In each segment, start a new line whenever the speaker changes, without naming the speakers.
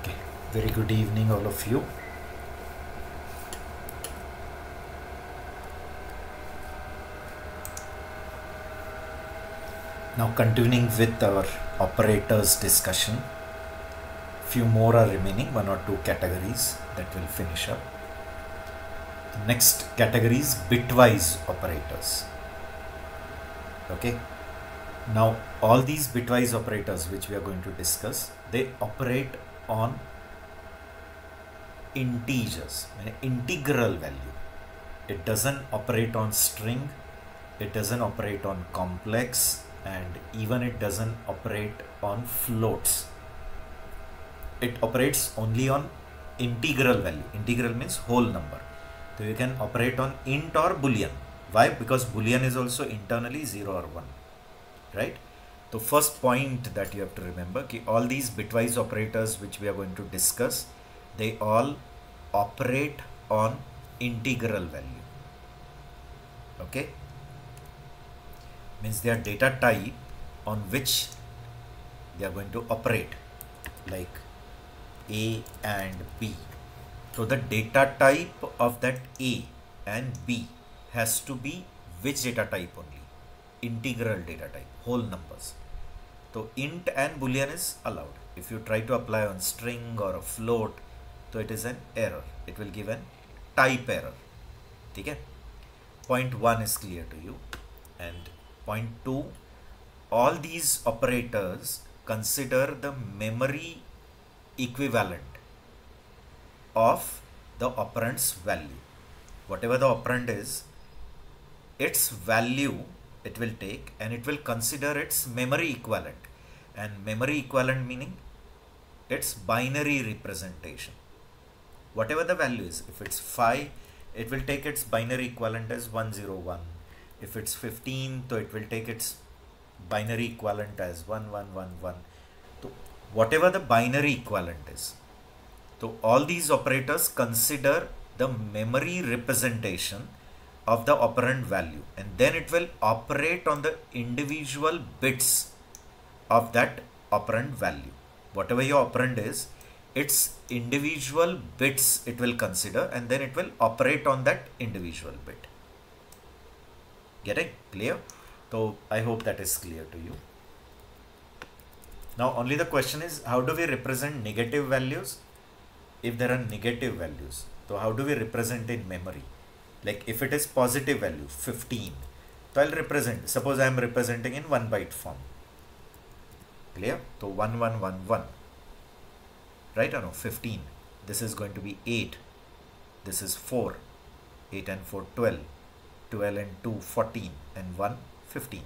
Okay, very good evening, all of you. Now, continuing with our operators discussion, few more are remaining, one or two categories that will finish up. The next category is bitwise operators. Okay, now all these bitwise operators which we are going to discuss, they operate on integers, an integral value. It doesn't operate on string, it doesn't operate on complex, and even it doesn't operate on floats. It operates only on integral value. Integral means whole number. So you can operate on int or boolean. Why? Because boolean is also internally 0 or 1, right? So first point that you have to remember, ki all these bitwise operators which we are going to discuss, they all operate on integral value. Okay, means their data type on which they are going to operate, like A and B. So the data type of that A and B has to be which data type only? Integral data type, whole numbers. So int and boolean is allowed. If you try to apply on string or a float, so it is an error. It will give an type error. Okay? Point 1 is clear to you. And point 2, all these operators consider the memory equivalent of the operand's value. Whatever the operand is, its value it will take and it will consider its memory equivalent. And memory equivalent meaning its binary representation. Whatever the value is, if it's 5, it will take its binary equivalent as 101. If it's 15, so it will take its binary equivalent as 1111. So whatever the binary equivalent is, so all these operators consider the memory representation of the operand value, and then it will operate on the individual bits of that operand value. Whatever your operand is, its individual bits it will consider, and then it will operate on that individual bit. Getting clear? So I hope that is clear to you. Now only the question is, how do we represent negative values? If there are negative values, so how do we represent in memory? Like if it is positive value 15, so I'll represent, suppose I am representing in 1 byte form. Clear? So 1111, right? Or no, 15. This is going to be 8. This is 4. 8 and 4, 12. 12 and 2, 14. And 1, 15.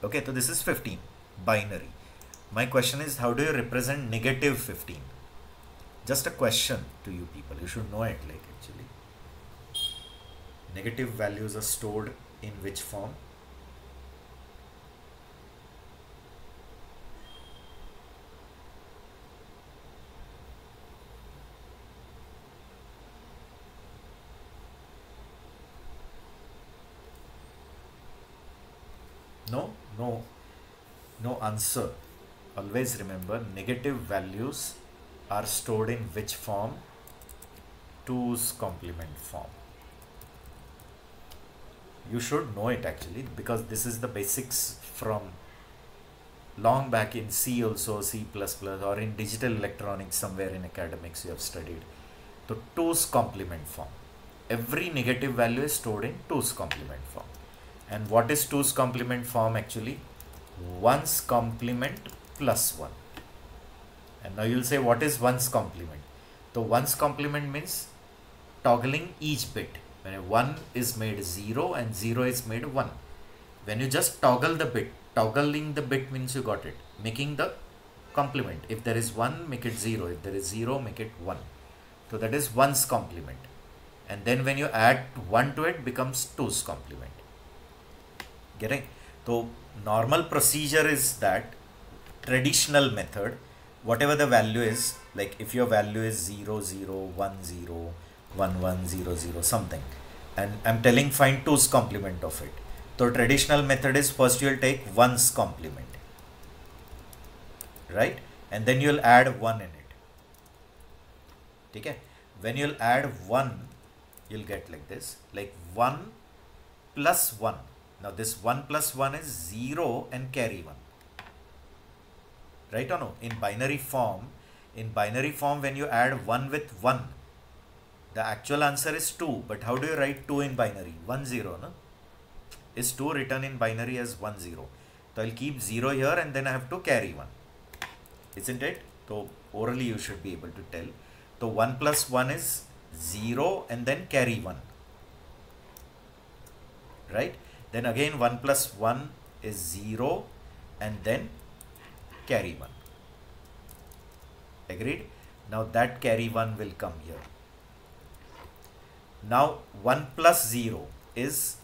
Okay, so this is 15, binary. My question is, how do you represent negative 15? Just a question to you people. You should know it, like actually. Negative values are stored in which form? No answer. Always remember, negative values are stored in which form? 2's complement form. You should know it actually, because this is the basics from long back in C also, C++, or in digital electronics somewhere in academics you have studied. So 2's complement form. Every negative value is stored in 2's complement form. And what is 2's complement form actually? 1's complement plus 1. And now you'll say, what is 1's complement? So 1's complement means toggling each bit. When 1 is made 0 and 0 is made 1. When you just toggle the bit, toggling the bit means you got it, making the complement. If there is 1, make it 0. If there is 0, make it 1. So that is 1's complement. And then when you add 1 to it, becomes 2's complement. Getting? So normal procedure is that traditional method, whatever the value is, like if your value is 0, 0, 1, 0, 1, 1, 0, 0, something, and I'm telling find 2's complement of it. So traditional method is, first you will take 1's complement, right? And then you'll add 1 in it. ठीक है. When you'll add 1, you'll get like this, like 1 plus 1. Now this 1 plus 1 is 0 and carry 1. Right or no? In binary form, when you add 1 with 1, the actual answer is 2. But how do you write 2 in binary? 1 0, no? Is 2 written in binary as 1 0? So I'll keep 0 here and then I have to carry 1. Isn't it? So orally you should be able to tell. So 1 plus 1 is 0 and then carry 1. Right? Then again 1 plus 1 is 0 and then carry 1. Agreed? Now that carry 1 will come here. Now 1 plus 0 is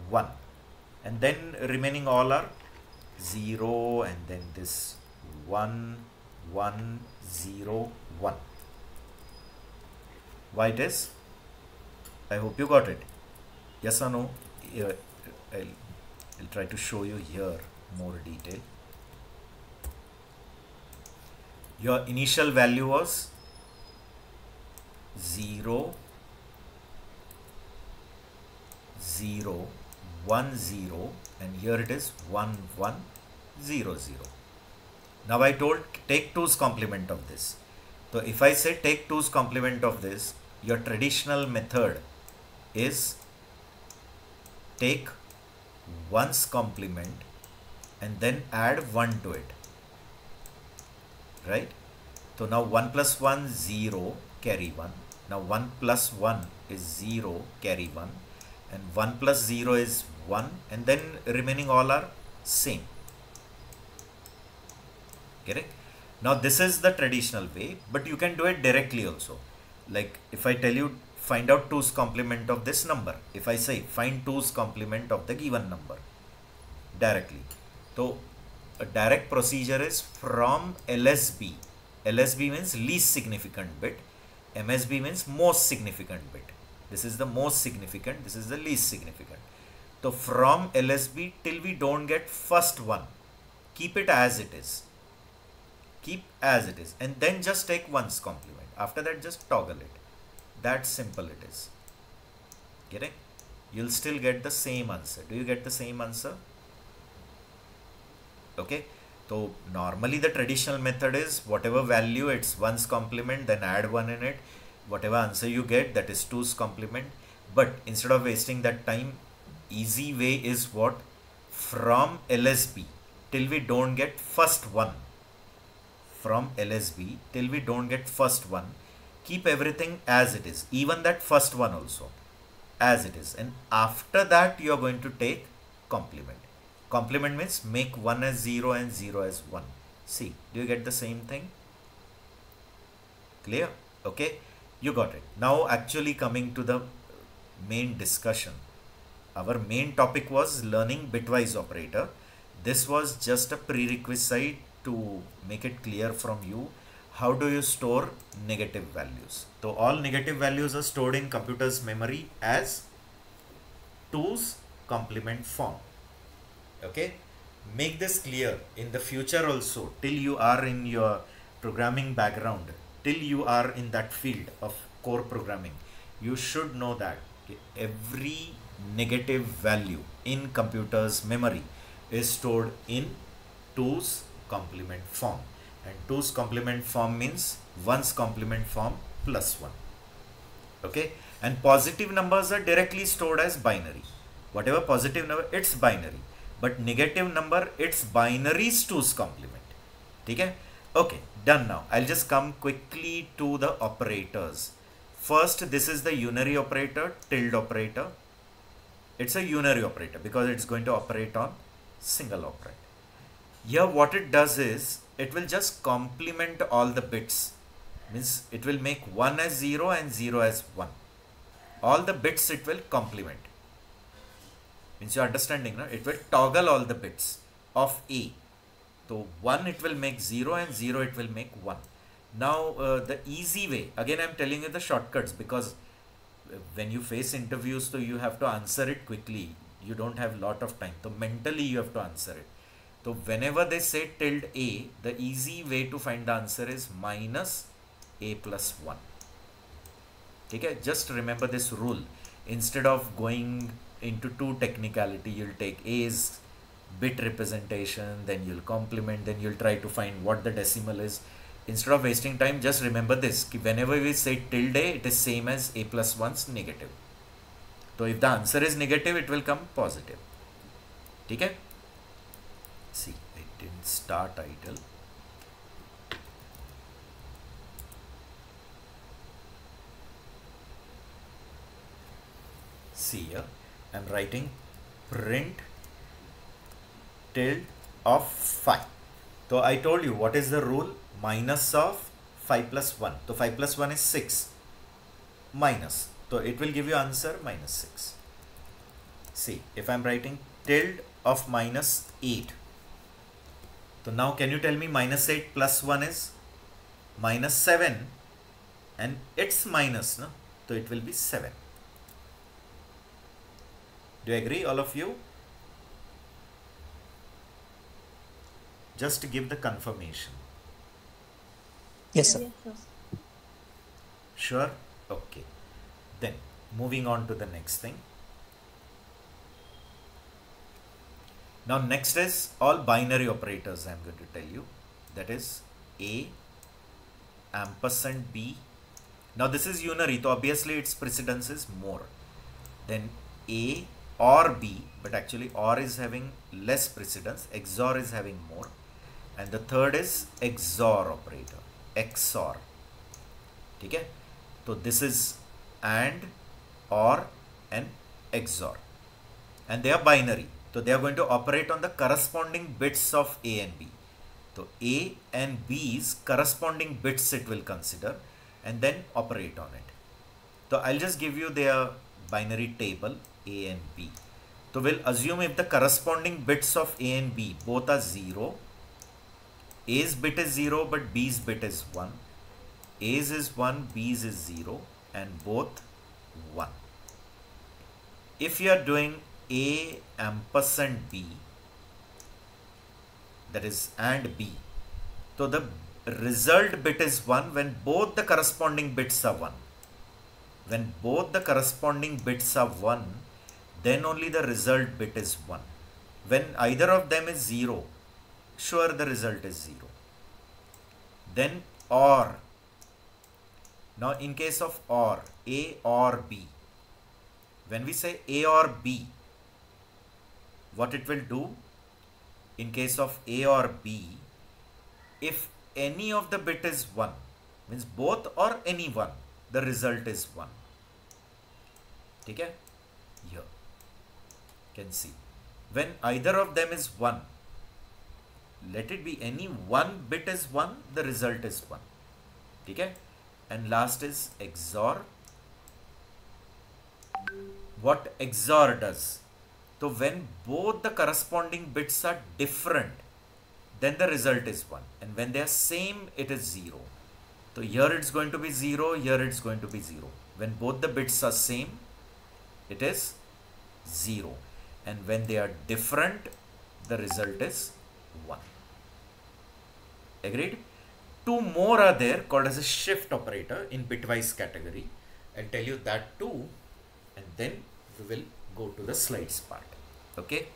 1. And then remaining all are 0 and then this 1, 1, 0, 1. Why it is? I hope you got it. Yes or no? I'll try to show you here more detail. Your initial value was 0, 0, 1, 0, and here it is 1, 1, 0, 0. Now I told take 2's complement of this. So if I say take 2's complement of this, your traditional method is take 1's complement and then add 1 to it. Right? So now 1 plus 1, 0, carry 1. Now 1 plus 1 is 0, carry 1. And 1 plus 0 is 1. And then remaining all are same. Correct? Now this is the traditional way, but you can do it directly also. Like if I tell you find out 2's complement of this number. If I say find 2's complement of the given number directly. So a direct procedure is from LSB. LSB means least significant bit. MSB means most significant bit. This is the most significant. This is the least significant. So from LSB till we don't get first one, keep it as it is. Keep as it is. And then just take 1's complement. After that, just toggle it. That simple it is. Get it? You'll still get the same answer. Do you get the same answer? Okay. So normally the traditional method is whatever value, it's 1's complement, then add 1 in it. Whatever answer you get, that is 2's complement. But instead of wasting that time, easy way is what? From LSB till we don't get first one. From LSB till we don't get first one, keep everything as it is, even that first one also as it is. And after that you are going to take complement. Complement means make 1 as 0 and 0 as 1. See, do you get the same thing? Clear? Okay, you got it. Now actually coming to the main discussion. Our main topic was learning bitwise operator. This was just a prerequisite to make it clear from you how do you store negative values. So all negative values are stored in computer's memory as 2's complement form. Okay, make this clear in the future also, till you are in your programming background, till you are in that field of core programming, you should know that every negative value in computer's memory is stored in 2's complement form. And 2's complement form means 1's complement form plus 1. Okay, and positive numbers are directly stored as binary. Whatever positive number, it's binary. But negative number, it's binary's 2's complement. Okay? Okay, done now. I'll just come quickly to the operators. First, this is the unary operator, tilde operator. It's a unary operator because it's going to operate on single operand. Here what it does is, it will just complement all the bits. Means it will make 1 as 0 and 0 as 1. All the bits it will complement. Means you're understanding, no? It will toggle all the bits of A. So 1 it will make 0 and 0 it will make 1. Now the easy way, again I'm telling you the shortcuts, because when you face interviews, so you have to answer it quickly. You don't have lot of time. So mentally you have to answer it. So whenever they say tilde A, the easy way to find the answer is minus a plus 1. Okay, just remember this rule. Instead of going into too technicality, you'll take A's bit representation, then you'll complement, then you'll try to find what the decimal is. Instead of wasting time, just remember this. Whenever we say tilde, it is same as a plus 1's negative. So if the answer is negative, it will come positive. Okay? See, it didn't start idle. See here, I'm writing print tilde of 5. So I told you what is the rule? Minus of 5 plus 1. So 5 plus 1 is 6. Minus. So it will give you answer minus 6. See, if I'm writing tilde of minus 8. So now can you tell me minus 8 plus 1 is minus 7, and it's minus, no? So it will be 7. Do you agree, all of you? Just to give the confirmation.
Yes, sir.
Sure? Okay. Then moving on to the next thing. Now next is all binary operators I'm going to tell you. That is A, ampersand B. Now this is unary, so obviously its precedence is more. Then A or B, but actually OR is having less precedence, XOR is having more. And the third is XOR operator, XOR. Okay? So this is AND, OR and XOR. And they are binary. So they are going to operate on the corresponding bits of A and B. So A and B's corresponding bits it will consider and then operate on it. So I'll just give you their binary table A and B. So we'll assume if the corresponding bits of A and B both are 0, A's bit is 0 but B's bit is 1, A's is 1, B's is 0 and both 1. If you are doing A ampersand B, that is AND B, so the result bit is 1 when both the corresponding bits are 1. When both the corresponding bits are 1, then only the result bit is 1. When either of them is 0, sure the result is 0. Then OR. Now in case of OR, A or B, when we say A or B, what it will do in case of A or B, if any of the bit is 1, means both or any one, the result is 1. Okay? Here. Can see. When either of them is 1, let it be any one bit is 1, the result is 1. Okay? And last is XOR. What XOR does? So when both the corresponding bits are different, then the result is 1. And when they are same, it is 0. So here it's going to be 0, here it's going to be 0. When both the bits are same, it is 0. And when they are different, the result is 1. Agreed? Two more are there called as a shift operator in bitwise category. I'll tell you that too, and then we will go to the slides part. Okay?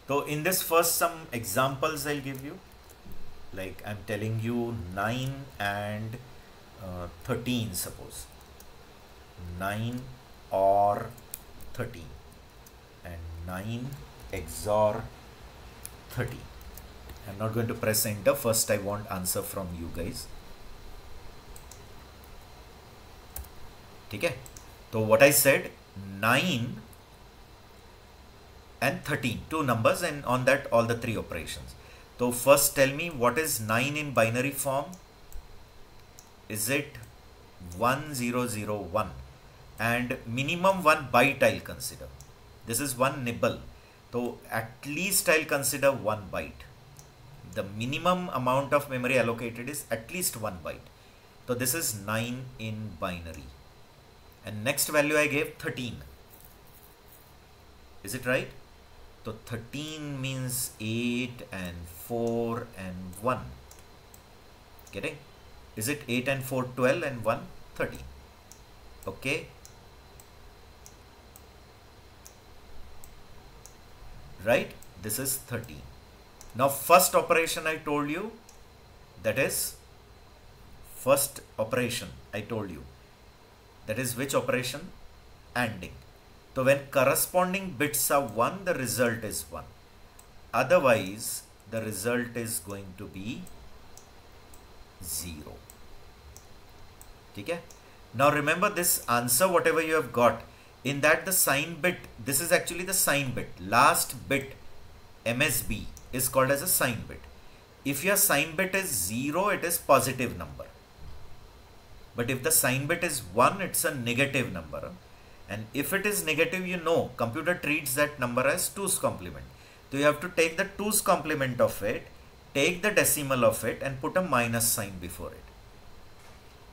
So in this first some examples I'll give you. Like I'm telling you 9 and 13 suppose. 9 or 13 and 9 XOR 13. I'm not going to press enter. First I want answer from you guys. Okay? So what I said, 9 and 13, two numbers, and on that all the three operations. So first tell me what is 9 in binary form. Is it 1001? And minimum 1 byte I'll consider. This is 1 nibble. So at least I'll consider 1 byte. The minimum amount of memory allocated is at least 1 byte. So this is 9 in binary. And next value I gave 13. Is it right? So 13 means 8 and 4 and 1. Getting? Is it 8 and 4 12 and 1 13? Okay, right, this is 13. Now first operation I told you, that is first operation I told you, that is which operation? ANDing. So when corresponding bits are 1, the result is 1. Otherwise, the result is going to be 0. Okay? Now remember this answer, whatever you have got, in that the sign bit, this is actually the sign bit. Last bit, MSB, is called as a sign bit. If your sign bit is 0, it is positive number. But if the sign bit is 1, it's a negative number. And if it is negative, you know, computer treats that number as 2's complement. So you have to take the 2's complement of it, take the decimal of it and put a minus sign before it.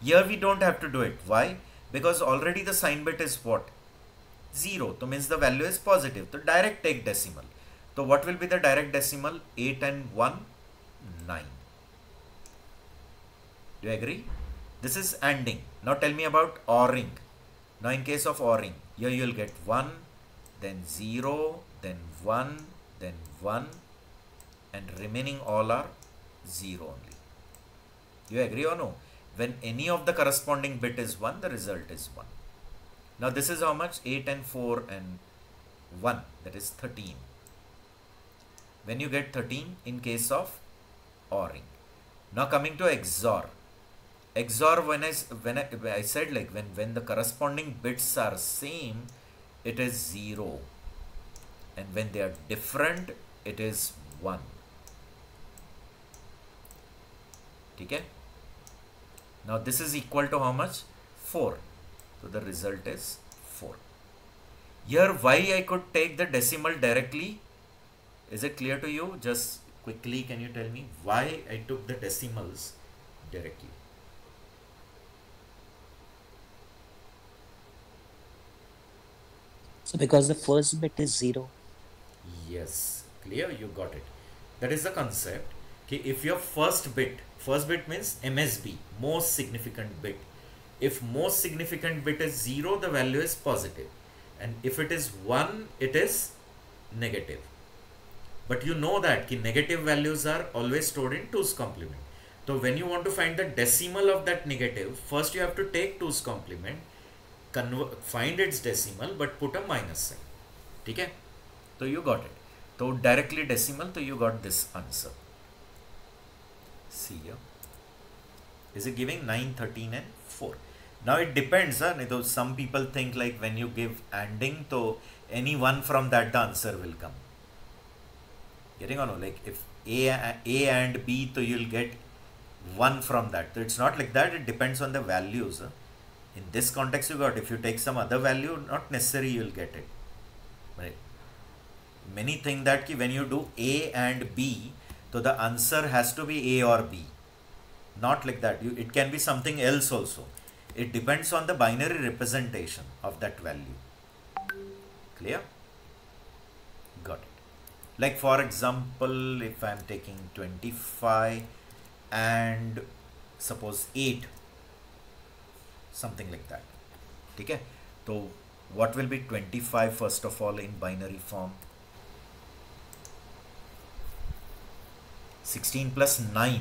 Here we don't have to do it. Why? Because already the sign bit is what? 0. So means the value is positive. So direct take decimal. So what will be the direct decimal? 8 and 1, 9. Do you agree? This is ANDing. Now tell me about ORing. Now in case of ORing, here you will get 1, then 0, then 1, then 1, and remaining all are 0 only. You agree or no? When any of the corresponding bit is 1, the result is 1. Now this is how much? 8 and 4 and 1, that is 13. When you get 13 in case of ORing. Now coming to XOR. XOR, when I said like when the corresponding bits are same, it is 0. And when they are different, it is 1. Okay? Now this is equal to how much? 4. So the result is 4. Here why I could take the decimal directly? Is it clear to you? Just quickly can you tell me why I took the decimals directly?
So because the first bit is 0.
Yes, clear, you got it. That is the concept. Okay, if your first bit means MSB, most significant bit. If most significant bit is 0, the value is positive. And if it is 1, it is negative. But you know that negative values are always stored in 2's complement. So when you want to find the decimal of that negative, first you have to take 2's complement, find its decimal, but put a minus sign. Okay? So you got it. So directly decimal, so you got this answer. See here. Is it giving 9, 13 and 4? Now it depends. Some people think like when you give ANDing, so any one from that the answer will come. Getting on? Like if A and B, so you'll get one from that. So it's not like that. It depends on the values. In this context you got, if you take some other value, not necessary you'll get it. Right? Many think that when you do A and B, so the answer has to be A or B. Not like that. It can be something else also. It depends on the binary representation of that value. Clear? Got it. Like for example, if I am taking 25 and suppose 8, something like that. Okay? So what will be 25 first of all in binary form? 16 plus 9.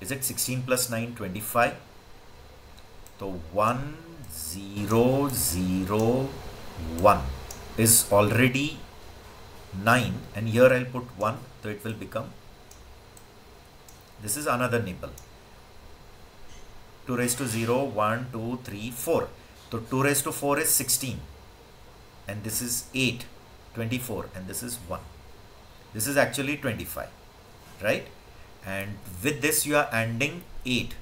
Is it 16 plus 9? 25. So 1, 0, 0, 1 is already 9, and here I'll put 1, so it will become, this is another nibble. 2 raised to 0, 1, 2, 3, 4. So 2 raised to 4 is 16, and this is 8, 24, and this is 1. This is actually 25, right? And with this you are ANDing 8.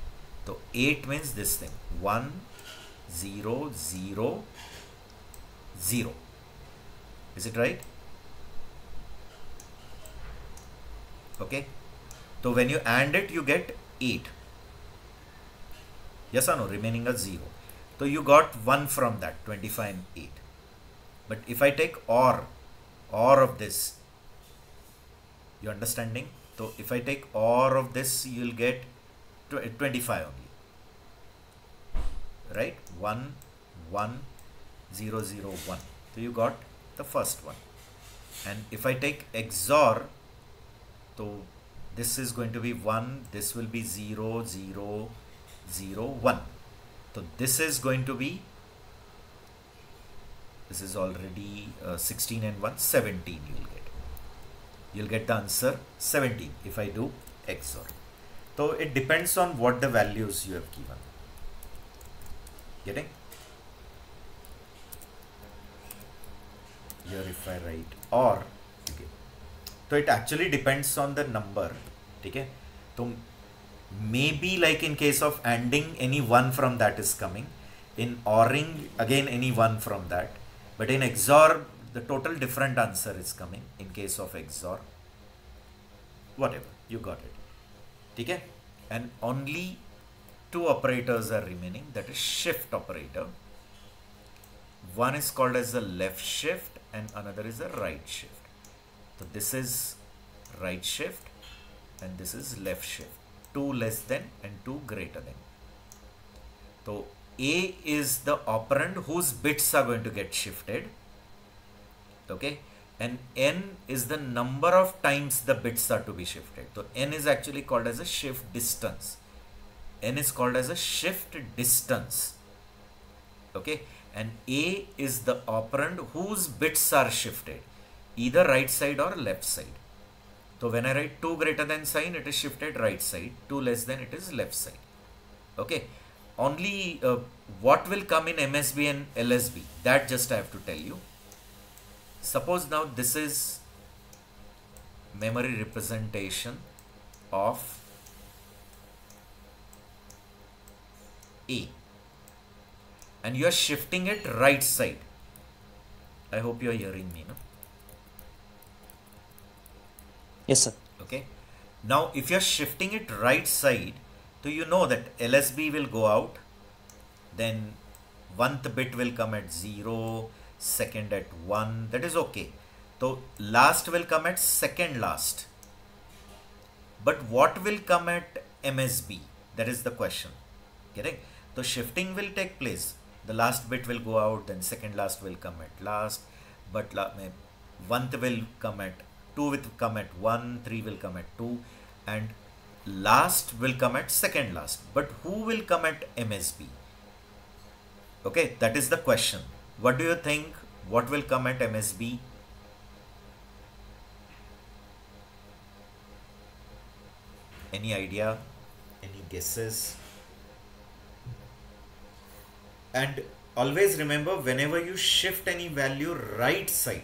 So 8 means this thing, 1, 0, 0, 0. Is it right? Okay. So when you AND it, you get 8. Yes or no? Remaining a 0. So you got 1 from that, 25 and 8. But if I take OR of this, you understanding? So if I take OR of this, you'll get 25 only, right? 1 1 0 0 1. So you got the first one. And if I take XOR, so this is going to be 1, this will be 0 0 0 1. So this is going to be, this is already 16 and 1, 17 you'll get the answer 17 if I do XOR. So it depends on what the values you have given. Getting? Here if I write OR, okay. So it actually depends on the number. Okay? So maybe like in case of ANDing, any one from that is coming. In ORing, again any one from that. But in XOR, the total different answer is coming in case of XOR. Whatever, you got it. Okay? And only two operators are remaining, that is shift operator. One is called as the left shift and another is the right shift. So this is right shift and this is left shift. 2 less than and 2 greater than. So A is the operand whose bits are going to get shifted. Okay, and N is the number of times the bits are to be shifted. So N is actually called as a shift distance. N is called as a shift distance. Okay, and A is the operand whose bits are shifted, either right side or left side. So when I write 2 greater than sign, it is shifted right side, 2 less than, it is left side. Okay, only what will come in MSB and LSB, that just I have to tell you. Suppose now this is memory representation of A and you are shifting it right side. I hope you are hearing me, no?
Yes, sir.
Okay. Now, if you are shifting it right side, so you know that LSB will go out, then 1th bit will come at 0, second at 1, that is okay. So, last will come at second last. But what will come at MSB? That is the question. Correct? So, shifting will take place. The last bit will go out, then second last will come at last, but 1th will come at 2 will come at 1, 3 will come at 2, and last will come at second last. But who will come at MSB? Okay, that is the question. What do you think? What will come at MSB? Any idea? Any guesses? And always remember, whenever you shift any value right side,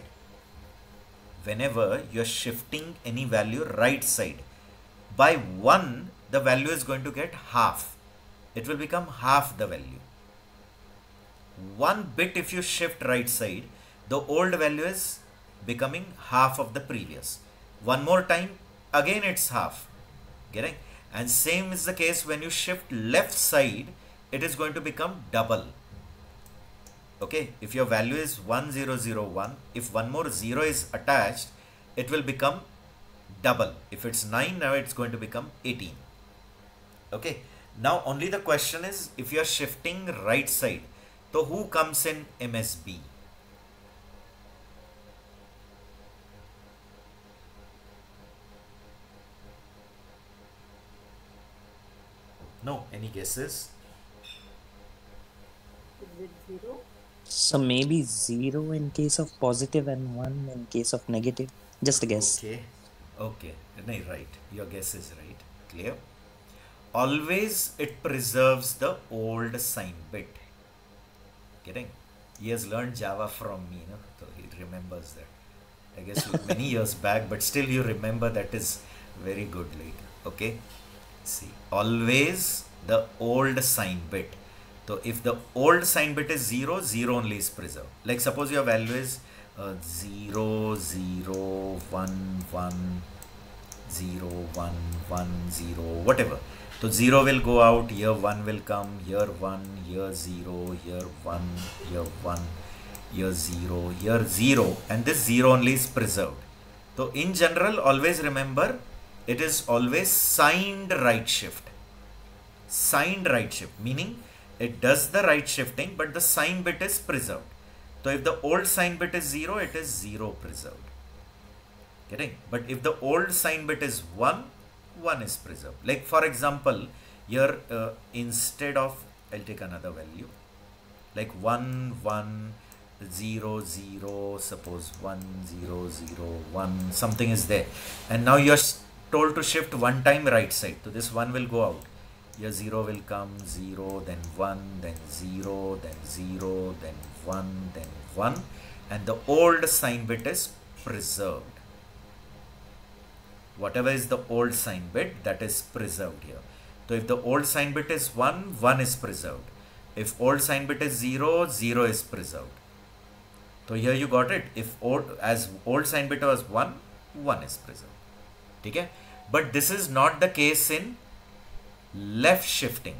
whenever you're shifting any value right side, by 1, the value is going to get half. It will become half the value. 1 bit if you shift right side, the old value is becoming half of the previous. One more time, again it's half. Getting? And same is the case when you shift left side, it is going to become double. Okay, if your value is 1001, if one more 0 is attached, it will become double. If it's 9, now it's going to become 18. Okay, now only the question is, if you are shifting right side, so who comes in MSB? No, any guesses?
Is it 0?
So maybe 0 in case of positive and 1 in case of negative. Just a guess.
Okay, okay, no, right. Your guess is right. Clear? Always it preserves the old sign bit. Getting? He has learned Java from me, no? So he remembers that. I guess many years back, but still you remember. That is very good. Like, okay, see, always the old sign bit. So if the old sign bit is 0, 0 only is preserved. Like suppose your value is 0 0 1 1 0 1 1 0, whatever. So 0 will go out, here 1 will come, here 1, here 0, here 1, here 1, here 0, here 0, and this 0 only is preserved. So in general, always remember, it is always signed right shift. signed right shift, meaning it does the right shifting but the sign bit is preserved. So if the old sign bit is 0, it is 0 preserved. Getting? But if the old sign bit is 1, 1 is preserved. Like for example, here instead of, I'll take another value, like 1, 1, 0, 0, suppose 1, 0, 0, 1, something is there. And now you're told to shift one time right side. So this 1 will go out. Your 0 will come, 0, then 1, then 0, then 0, then 1, then 1. And the old sign bit is preserved. Whatever is the old sign bit, that is preserved here. So if the old sign bit is 1, 1 is preserved. If old sign bit is 0, 0 is preserved. So here you got it. If old sign bit was 1, 1 is preserved. Okay? But this is not the case in left shifting.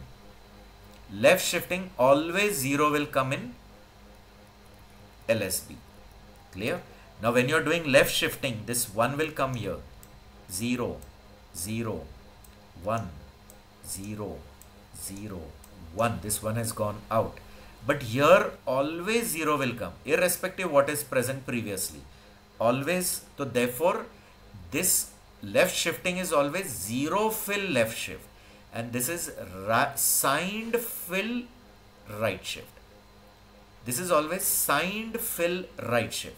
Left shifting, always 0 will come in LSB. Clear? Now when you are doing left shifting, this 1 will come here. 0, 0, 1, 0, 0, 1. This one has gone out. But here always 0 will come, irrespective what is present previously. Always. So therefore, this left shifting is always 0 fill left shift. And this is signed fill right shift. This is always signed fill right shift.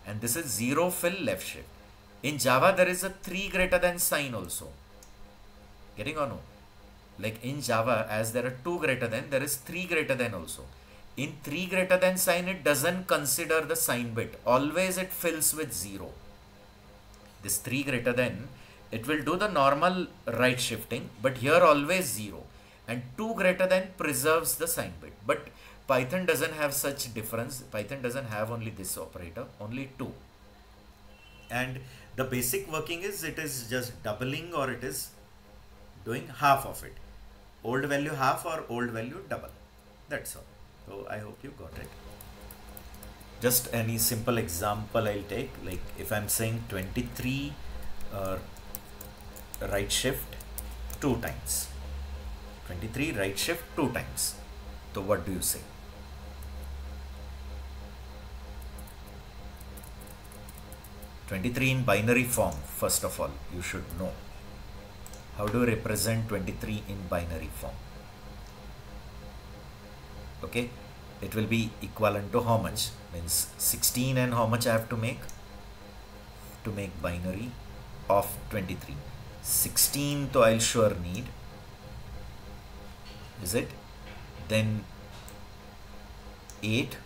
And this is 0 fill left shift. In Java, there is a 3 greater than sign also. Getting or no? Like in Java, as there are 2 greater than, there is 3 greater than also. In 3 greater than sign, it doesn't consider the sign bit. Always it fills with 0. This 3 greater than, it will do the normal right shifting, but here always 0. And 2 greater than preserves the sign bit. But Python doesn't have such difference. Python doesn't have only this operator, only 2. And the basic working is, it is just doubling or it is doing half of it. Old value half or old value double. That's all. So I hope you got it. Just any simple example I'll take. Like if I'm saying 23 right shift 2 times. 23 right shift 2 times. So what do you say? In binary form, first of all, you should know. How do you represent 23 in binary form? Okay, it will be equivalent to how much? Means 16 and how much I have to make binary of 23. 16 to I'll sure need. Is it? Then 8.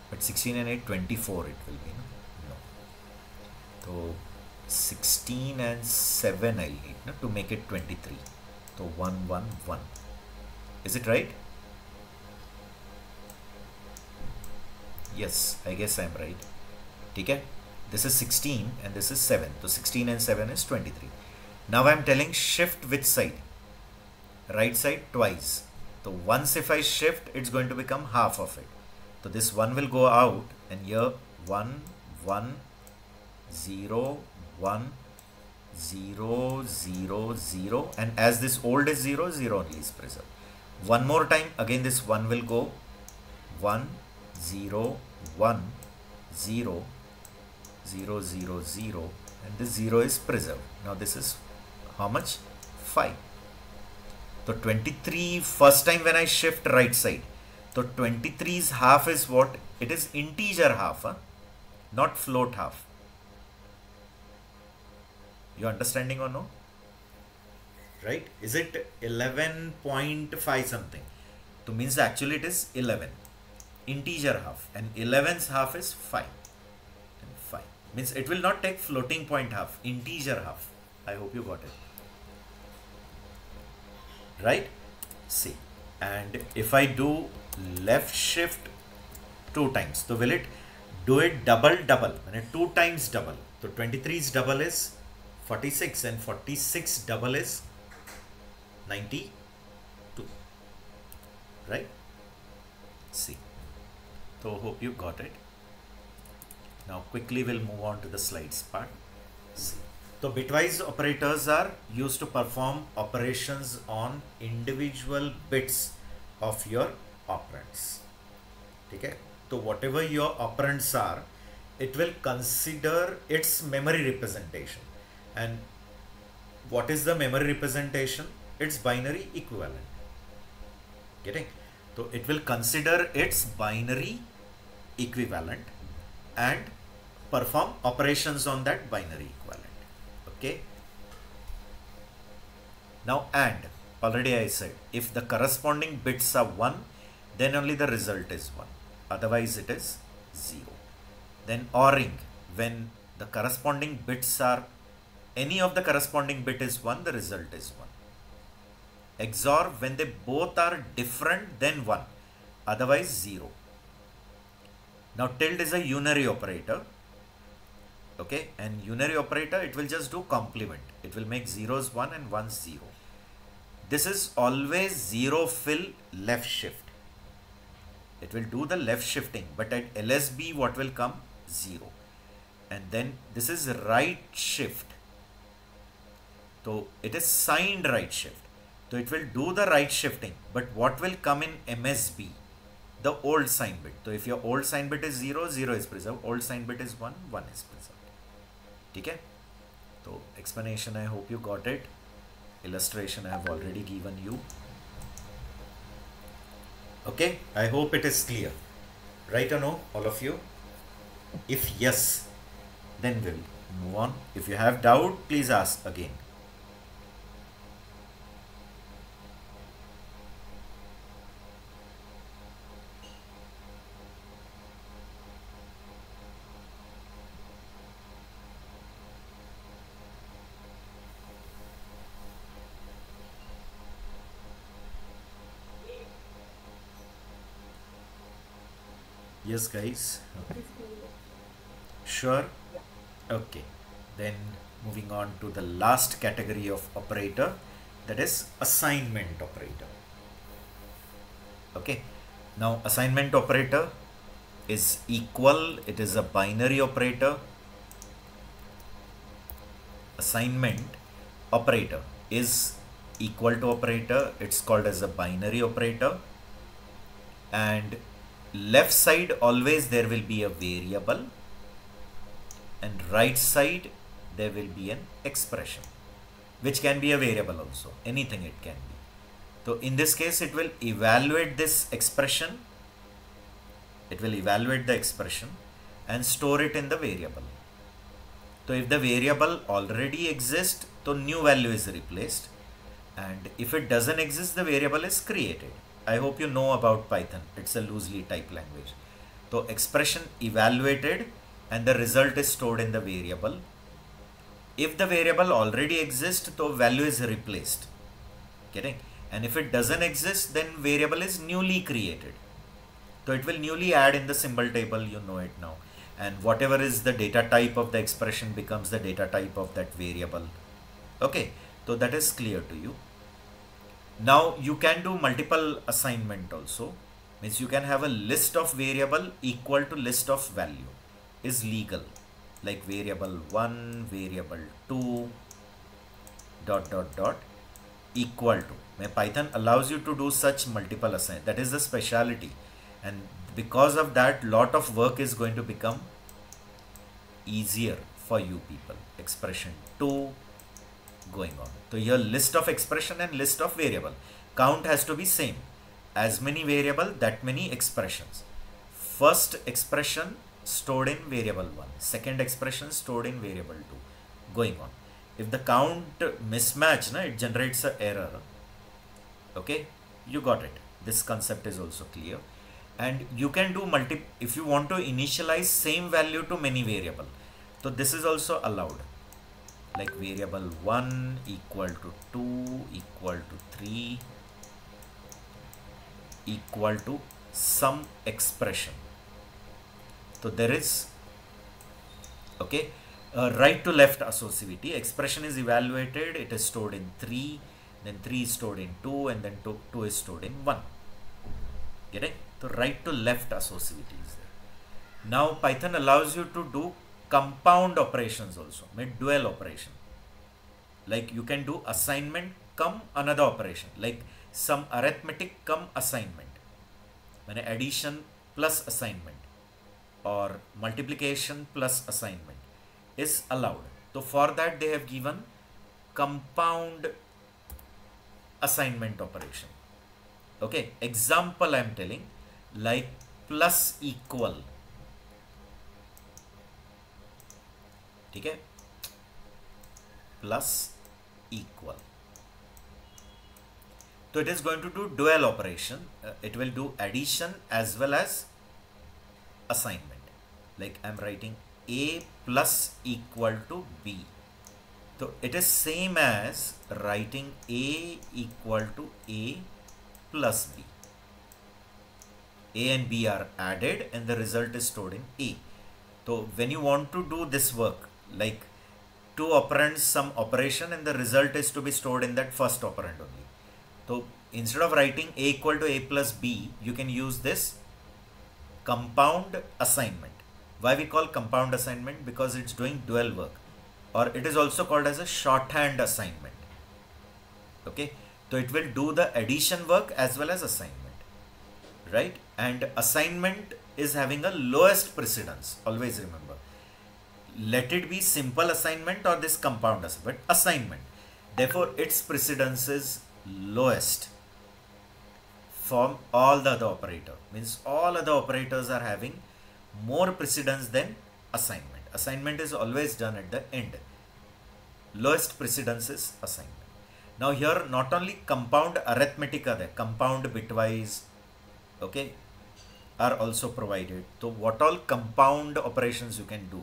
But 16 and 8, 24 it will be. No. So 16 and 7 I'll need to make it 23. So 1, 1, 1. Is it right? Yes, I guess I'm right. Okay? This is 16 and this is 7. So 16 and 7 is 23. Now I'm telling shift which side? Right side twice. So once if I shift, it's going to become half of it. So this 1 will go out and here 1, 1, 0, 1, 0, 0, 0. And as this old is 0, 0 only is preserved. One more time, again this 1 will go 1, 0, 1, 0, 0, 0, 0. And this 0 is preserved. Now this is how much? 5. So 23 first time when I shift right side. So 23's half is what? It is integer half, not float half. You understanding or no? Right? Is it 11.5 something? So means actually it is 11. Integer half. And 11's half is 5. And 5. Means it will not take floating point half. Integer half. I hope you got it. Right? See. And if I do left shift 2 times, so will it do it double? When it 2 times double. So 23's double is 46 and 46 double is 92. Right? See. So hope you got it. Now quickly we'll move on to the slides part. See. So bitwise operators are used to perform operations on individual bits of your operands. Okay? So whatever your operands are, it will consider its memory representation. And what is the memory representation? It's binary equivalent. Getting? So it will consider its binary equivalent and perform operations on that binary equivalent. Okay. Now AND, already I said, if the corresponding bits are 1, then only the result is 1. Otherwise it is 0. Then ORing, when the corresponding bits are, any of the corresponding bit is 1, the result is 1. XOR, when they both are different than 1, otherwise 0. Now tilde is a unary operator. Okay, and unary operator, it will just do complement. It will make zeros 1 and 1 0. This is always 0 fill left shift. It will do the left shifting, but at LSB what will come? 0. And then this is right shift. So it is signed right shift. So it will do the right shifting, but what will come in MSB? The old sign bit. So if your old sign bit is 0, 0 is preserved. Old sign bit is 1, 1 is preserved. Okay? So explanation, I hope you got it. Illustration I have already given you. Okay, I hope it is clear. Right or no, all of you? If yes, then we'll move on. If you have doubt, please ask again. Yes, guys. Okay. Sure. Okay. Then moving on to the last category of operator, that is assignment operator. Okay. Now assignment operator is equal. It is a binary operator. Assignment operator is equal to operator. It's called as a binary operator. And left side always there will be a variable, and right side there will be an expression, which can be a variable also, anything it can be. So in this case it will evaluate this expression, it will evaluate the expression and store it in the variable. So if the variable already exists, so new value is replaced, and if it doesn't exist, the variable is created. I hope you know about Python. It's a loosely typed language. So expression evaluated and the result is stored in the variable. If the variable already exists, so value is replaced. Getting? And if it doesn't exist, then variable is newly created. So it will newly add in the symbol table, you know it now. And whatever is the data type of the expression becomes the data type of that variable. Okay, so that is clear to you. Now you can do multiple assignment also. Means you can have a list of variable equal to list of value is legal. Like variable 1, variable 2, ... equal to. Python allows you to do such multiple assign. That is the speciality. And because of that, lot of work is going to become easier for you people. Expression 2 going on. So your list of expression and list of variable. Count has to be same. As many variable, that many expressions. First expression stored in variable 1. Second expression stored in variable 2. Going on. If the count mismatch, it generates an error. Okay, you got it. This concept is also clear. And you can do if you want to initialize same value to many variable. So this is also allowed. Like variable 1 equal to 2 equal to 3 equal to some expression. So there is, okay, right to left associativity. Expression is evaluated, it is stored in 3, then 3 is stored in 2, and then 2 is stored in 1. Getting? So right to left associativity is there. Now Python allows you to do compound operations also, dual operation. Like you can do assignment come another operation, like some arithmetic come assignment, when addition plus assignment or multiplication plus assignment is allowed. So for that they have given compound assignment operation. Okay, example I am telling, like plus equal. Okay, plus equal. So it is going to do dual operation. It will do addition as well as assignment. Like I am writing A plus equal to B. So it is same as writing A equal to A plus B. A and B are added and the result is stored in A. So when you want to do this work, like two operands some operation and the result is to be stored in that first operand only. So instead of writing A equal to A plus B, you can use this compound assignment. Why we call compound assignment? Because it's doing dual work, or it is also called as a shorthand assignment. Okay, so it will do the addition work as well as assignment, right? And assignment is having a lowest precedence. Always remember, let it be simple assignment or this compound assignment. Therefore, its precedence is lowest from all the other operator. Means all other operators are having more precedence than assignment. Assignment is always done at the end. Lowest precedence is assignment. Now here not only compound arithmetic are there, compound bitwise, okay, are also provided. So what all compound operations you can do,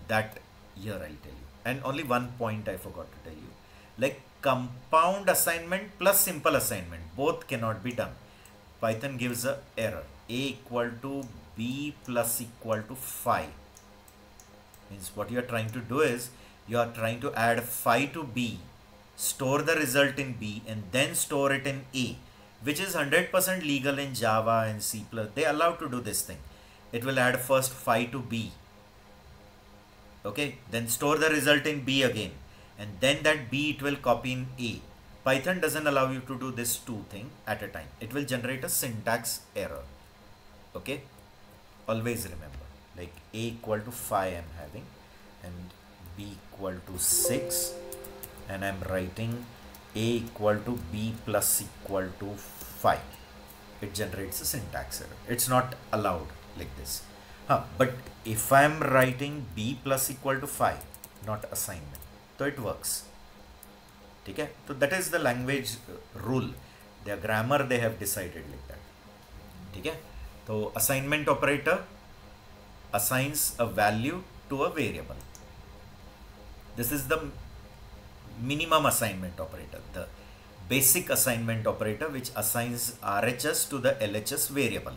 that here I'll tell you. And only one point I forgot to tell you. Like compound assignment plus simple assignment, both cannot be done. Python gives a error. A equal to B plus equal to 5. Means what you are trying to do is, you are trying to add 5 to B, store the result in B and then store it in A, which is 100% legal in Java and C++. They allow to do this thing. It will add first 5 to B. Okay, then store the result in B again, and then that B it will copy in A. Python doesn't allow you to do this two thing at a time. It will generate a syntax error. Okay, always remember, like A equal to 5 I'm having and B equal to 6, and I'm writing A equal to B plus equal to 5. It generates a syntax error. It's not allowed like this. But if I'm writing B plus equal to 5, not assignment, so it works. Okay? So that is the language rule. Their grammar they have decided like that. Okay? So assignment operator assigns a value to a variable. This is the minimum assignment operator, the basic assignment operator, which assigns RHS to the LHS variable.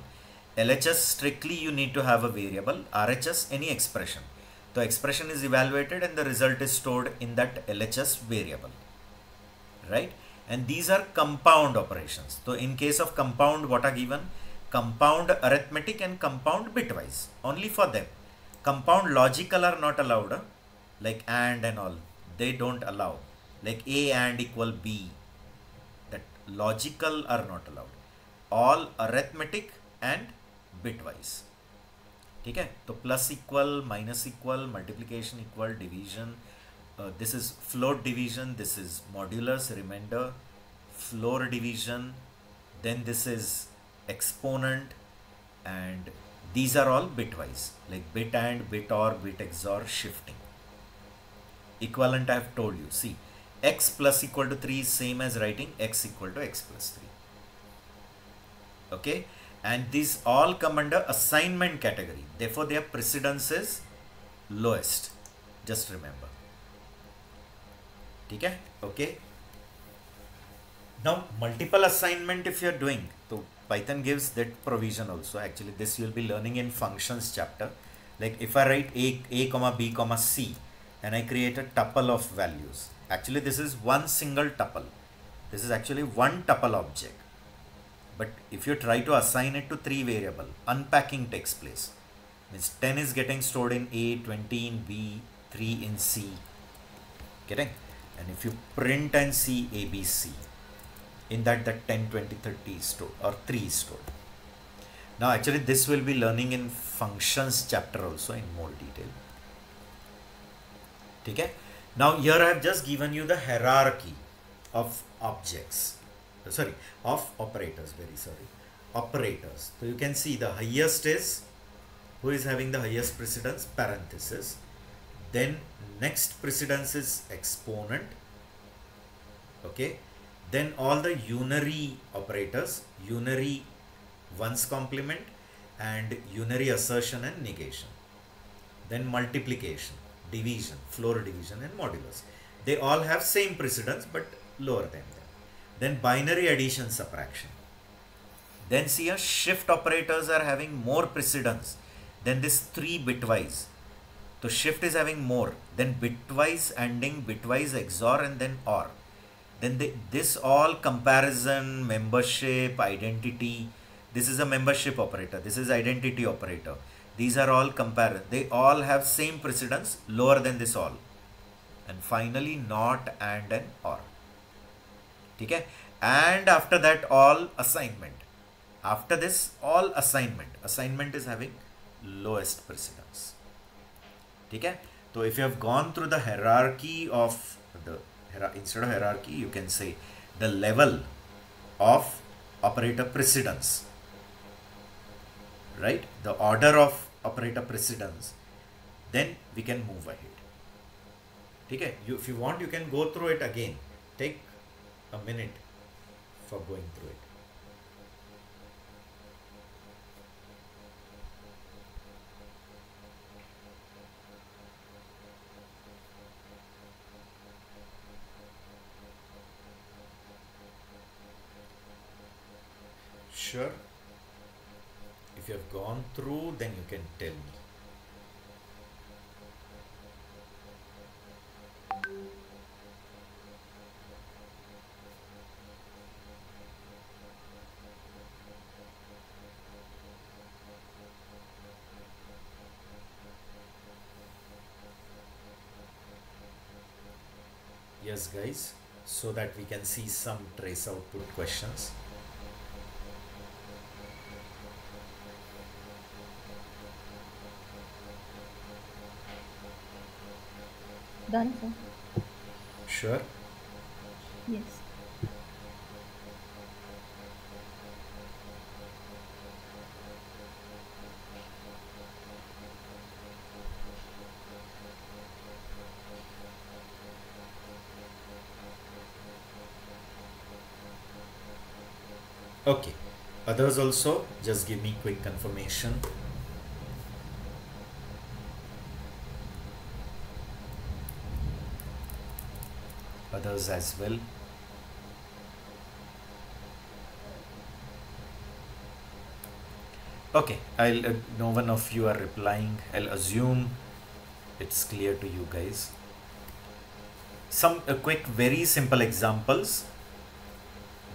LHS strictly you need to have a variable, RHS any expression. The expression is evaluated and the result is stored in that LHS variable, right? And these are compound operations. So in case of compound, what are given? Compound arithmetic and compound bitwise, only for them. Compound logical are not allowed, like and all, they don't allow. Like A and equal B, that logical are not allowed. All arithmetic and bitwise. Okay, so plus equal, minus equal, multiplication equal, division. This is float division, this is modulus, remainder, floor division, then this is exponent, and these are all bitwise, like bit and, bit or, bit XOR, shifting. Equivalent I have told you. See, x plus equal to 3 is same as writing x equal to x plus 3. Okay, and these all come under assignment category. Therefore, their precedence is lowest. Just remember. Okay? Okay. Now, multiple assignment if you are doing, so Python gives that provision also. Actually, this you will be learning in functions chapter. Like if I write a comma b comma c and I create a tuple of values. Actually, this is one single tuple. This is actually one tuple object. But if you try to assign it to 3 variable, unpacking takes place. Means 10 is getting stored in A, 20 in B, 3 in C. Getting? and if you print and see ABC, in that 10, 20, 30 is stored or 3 is stored. Now actually this will be learning in functions chapter also in more detail. Okay? Now here I have just given you the hierarchy of objects, of operators, operators. So you can see the highest is, who is having the highest precedence? Parenthesis. Then next precedence is exponent. Okay. Then all the unary operators, unary ones complement and unary assertion and negation. Then multiplication, division, floor division and modulus. They all have same precedence but lower than them. Then binary addition, subtraction. Then see here, shift operators are having more precedence than this 3 bitwise. So shift is having more, then bitwise ANDing, bitwise XOR and then OR. Then this all comparison, membership, identity. This is a membership operator. This is identity operator. These are all comparison. They all have same precedence, lower than this all. And finally not, and OR. Okay? And after that all assignment. After this all assignment. Assignment is having lowest precedence. Okay? So if you have gone through the hierarchy of the, instead of hierarchy you can say the level of operator precedence, right? The order of operator precedence, then we can move ahead. Okay? If you want you can go through it again. Take a minute for going through it. Sure. If you have gone through, then you can tell me. Yes, guys, so that we can see some trace output questions.
Done, sir.
Sure.
Yes.
Okay. Others also, just give me quick confirmation. Others as well. Okay, no one of you are replying. I'll assume it's clear to you guys. Some quick, very simple examples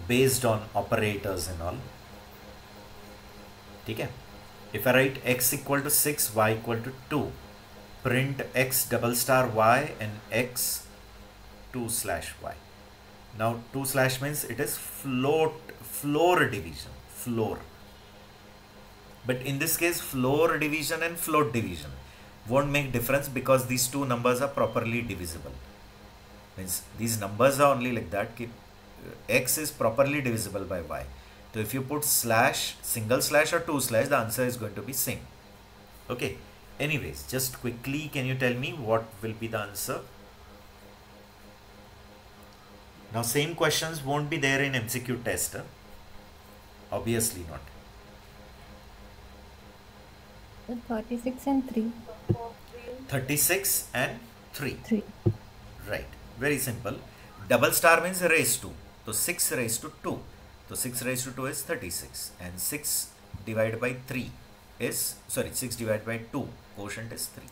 based on operators and all. Okay. If I write x equal to 6, y equal to 2, print x double star y and x 2 slash y. Now 2 slash means it is floor division, floor. But in this case, floor division and float division won't make difference because these two numbers are properly divisible. Means these numbers are only like that. X is properly divisible by y. So if you put slash, single slash or 2 slash, the answer is going to be same. Okay. Anyways, just quickly, can you tell me what will be the answer? Now same questions won't be there in MCQ test. Huh? Obviously not.
36 and 3.
36 and 3.
3.
Right. Very simple. Double star means raised to. So 6 raised to 2. So 6 raised to 2 is 36. And 6 divided by 3 is, 6 divided by 2. Quotient is 3.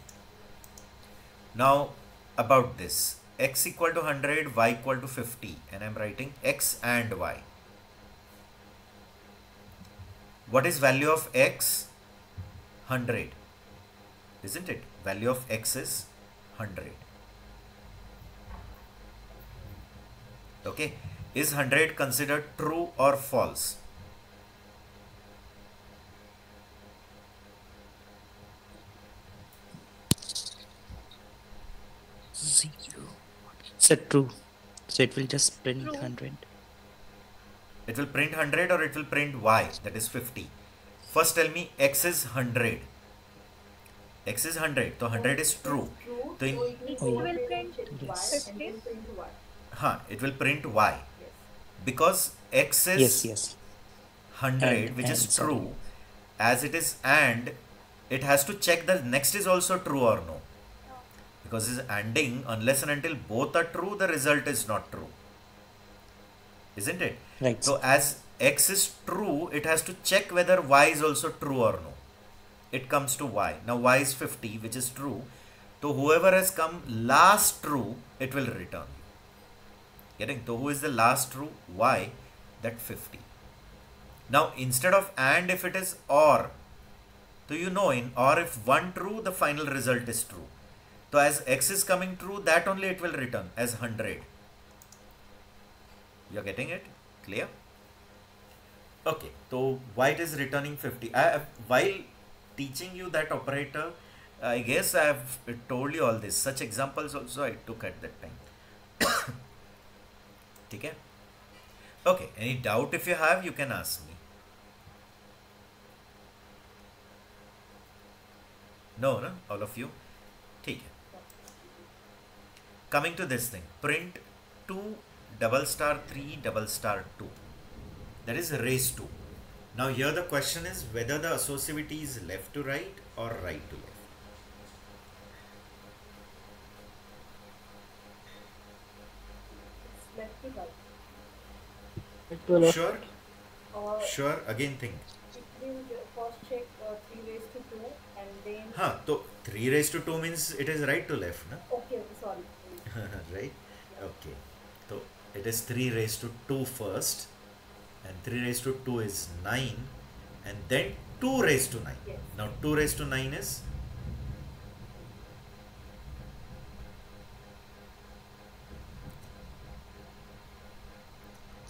Now about this. X equal to 100, y equal to 50. And I'm writing x and y. What is value of x? 100. Isn't it? Value of x is 100. Okay, is 100 considered true or false?
Zero. So true. So it will just print
True.
100.
It will print 100 or it will print y, that is 50. First tell me x is 100. X is 100, so 100 is true. So in,
It
Oh, yeah.
will print
Yes.
50.
it will print y. Because x
Yes,
is
yes.
100, which is
Sorry.
true, as it is and, it has to check the next is also true or no. Because it's ANDing, unless and until both are true, the result is not true. Isn't it?
Right,
So
sir.
as x is true, it has to check whether y is also true or no. It comes to y. Now y is 50, which is true. So whoever has come last true, it will return. Getting? So who is the last true? Y, that 50. Now instead of and, if it is or, so you know in or if one true, the final result is true. So as x is coming true, that only it will return as 100. You're getting it? Clear? Okay, so why it is returning 50? While teaching you that operator, I guess I have told you all this. Such examples also I took at that time. Okay? Okay, any doubt if you have, you can ask me. No, no, all of you? Okay. Coming to this thing, print 2 double star 3 double star 2. That is raised to. Now here the question is whether the associativity is left to right or right to left. Sure? Sure, again think. So 3 raised to 2 means it is right to left, na? Right? Okay. So it is 3 raised to 2 first, and 3 raised to 2 is 9, and then 2 raised to 9. Now 2 raised to 9 is?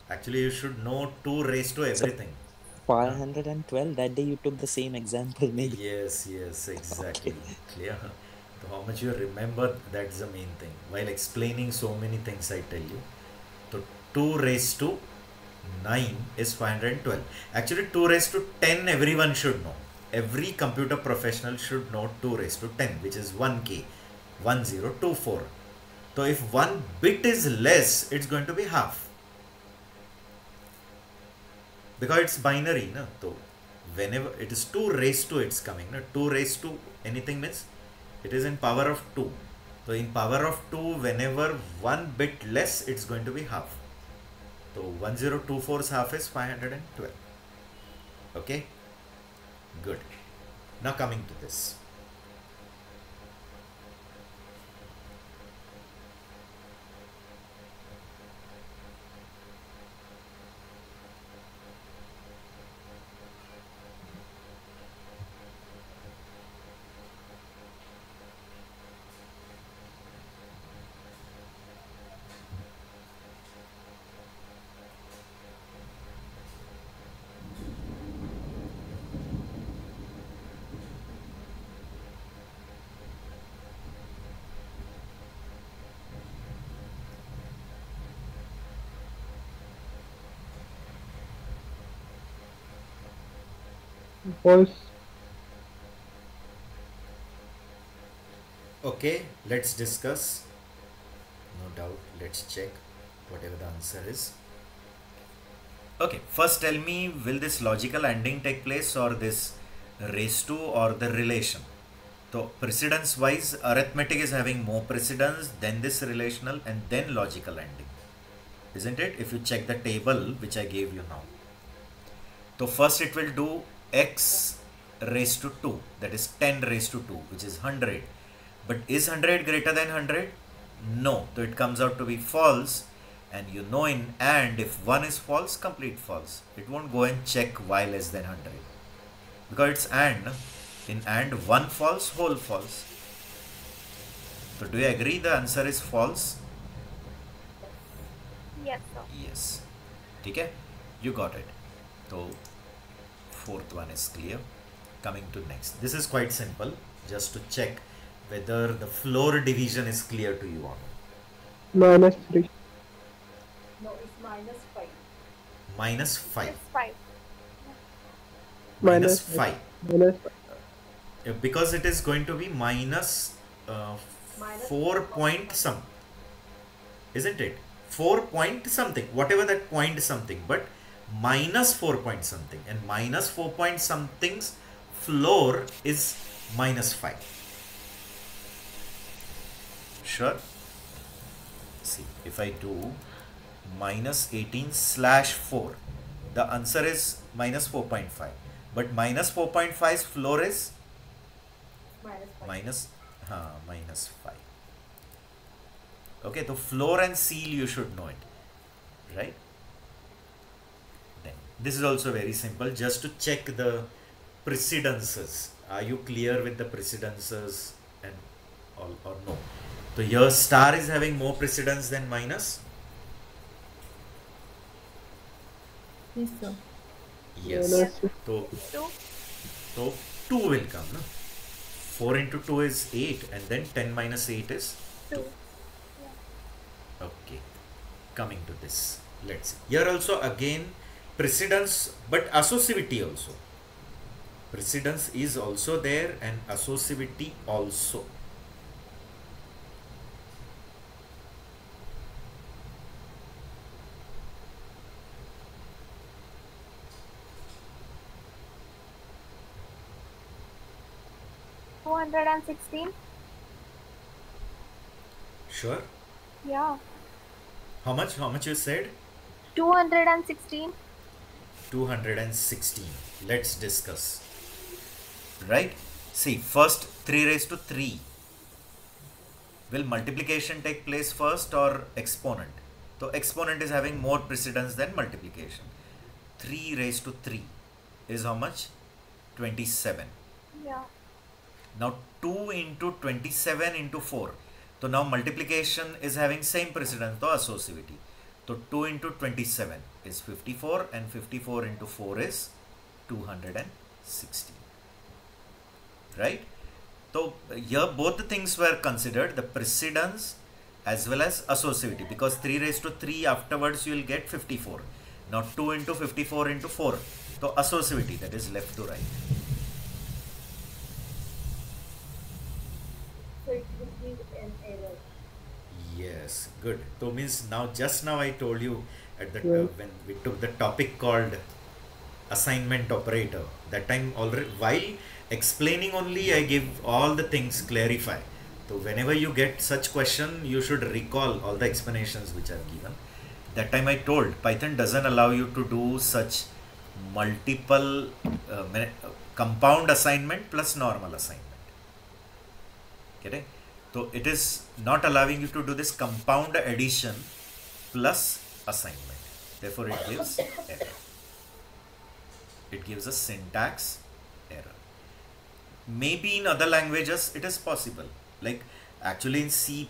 Actually you should know 2 raised to everything.
512. That day you took the same example, maybe.
Yes, exactly. Clear? So how much you remember, that's the main thing. While explaining so many things I tell you. So 2 raised to 9 is 512. Actually 2 raised to 10 everyone should know. Every computer professional should know 2 raised to 10, which is 1k, 1024. So if one bit is less, it's going to be half. Because it's binary, na? So whenever it is 2 raised to, it's coming, na? 2 raised to anything means it is in power of 2. So in power of 2, whenever one bit less, it's going to be half. So 1024's half is 512. Okay, good. Now coming to this.
False.
Okay, let's discuss. No doubt, let's check whatever the answer is. Okay, first tell me, will this logical ANDing take place or this raised to or the relation? So precedence wise, arithmetic is having more precedence, then this relational, and then logical ANDing. Isn't it? If you check the table which I gave you now. So first it will do x raised to 2, that is 10 raised to 2, which is 100. But is 100 greater than 100? No. So it comes out to be false. And you know in AND, if 1 is false, complete false. It won't go and check y less than 100. Because it's AND. No? In AND, 1 false, whole false. So do you agree the answer is false?
Yes, sir.
Yes. ठीक है, you got it. तो fourth one is clear. Coming to next, this is quite simple, just to check whether the floor division is clear to you or not.
-3.
No, it's -5.
-5.
It's 5.
Minus 5.
-5.
Because it is going to be minus
Minus
4 point some, isn't it? 4 point something, whatever that point something, but minus 4 point something, and minus 4 point something's floor is -5. Sure. See, if I do -18/4, the answer is -4.5, but -4.5's floor is -5. Okay, so floor and seal you should know it, right? Then this is also very simple, just to check the precedences. Are you clear with the precedences and all or no? So your star is having more precedence than minus.
Yes, sir.
Yes.
-2.
Two.
So 2 will come, no? 4 into 2 is 8, and then 10 minus 8 is
2.
okay. Coming to this, let's see. Here also again precedence, but associativity also. Precedence is also there and associativity also.
$216.
Sure.
Yeah.
How much you said?
216.
216. Let's discuss. Right? See, first 3 raised to 3. Will multiplication take place first or exponent? So exponent is having more precedence than multiplication. 3 raised to 3 is how much? 27.
Yeah.
Now 2 into 27 into 4. So now multiplication is having same precedence, so associativity. So 2 into 27 is 54, and 54 into 4 is 216. Right? So here both the things were considered, the precedence as well as associativity, because 3 raised to 3 afterwards you will get 54. Now 2 into 54 into 4. So associativity, that is left to right.
So it will give an error.
Yes, good. So means now, just now I told you at the
Yeah.
when we took the topic called assignment operator, that time already while explaining only I give all the things, clarify. So whenever you get such question, you should recall all the explanations which are given. That time I told Python doesn't allow you to do such multiple compound assignment plus normal assignment. Okay? So it is not allowing you to do this compound addition plus assignment. Therefore it gives error. It gives a syntax error. Maybe in other languages it is possible. Like actually in C++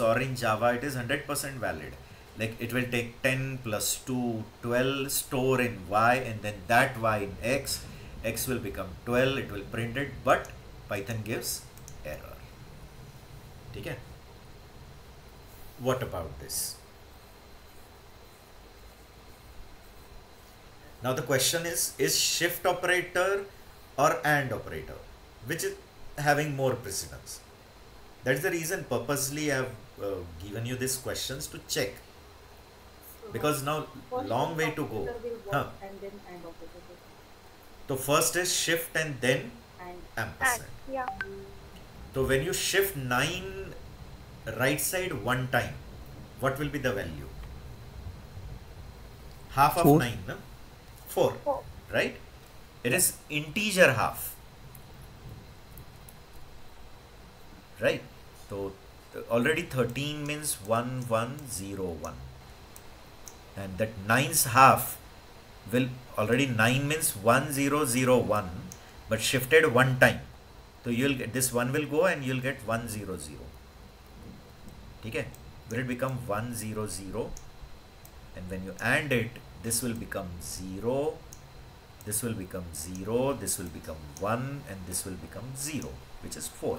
or in Java it is 100% valid. Like it will take 10 plus 2, 12, store in Y, and then that Y in X. X will become 12, it will print it, but Python gives error. Okay. What about this? Now the question is shift operator or AND operator, which is having more precedence? That's the reason purposely I have given you these questions to check, because now
First
long way to
operator
go.
will work,
Huh.
and then AND operator.
So first is shift and then
And
And
ampersand.
yeah.
So when you shift 9 right side one time, what will be the value? Half of
4.
9, no? 4,
4.
right? It is integer half, right? So already 13 means 1101, and that 9's half will already 9 means 1001, but shifted one time. So you'll get this 1 will go and you'll get 100. Okay? Will it become 100? and when you AND it, this will become 0, this will become 0, this will become 1, and this will become 0, which is 4.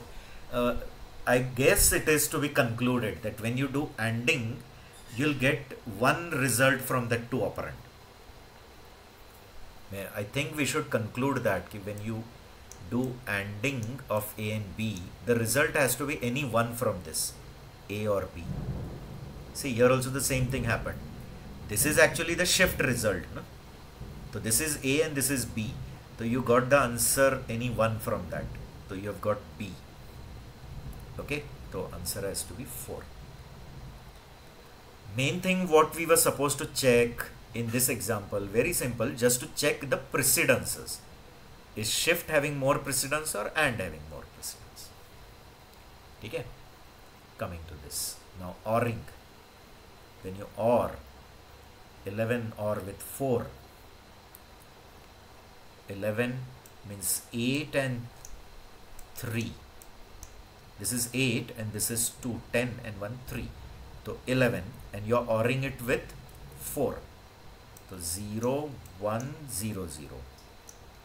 I guess it is to be concluded that when you do ANDing, you'll get one result from the two operand. I think we should conclude that when you do ANDing of A and B, the result has to be any one from this, A or B. See, here also the same thing happened. This is actually the shift result, no? So this is A and this is B. So you got the answer any one from that. So you have got B. Okay, so answer has to be 4. Main thing what we were supposed to check in this example, very simple, just to check the precedences. Is shift having more precedence or AND having more precedence? Okay, coming to this. Now ORing. When you OR 11 OR with 4, 11 means 8 and 3. This is 8 and this is 2, 10 and 1, 3. So 11, and you're ORing it with 4. So 0, 1, 0, 0.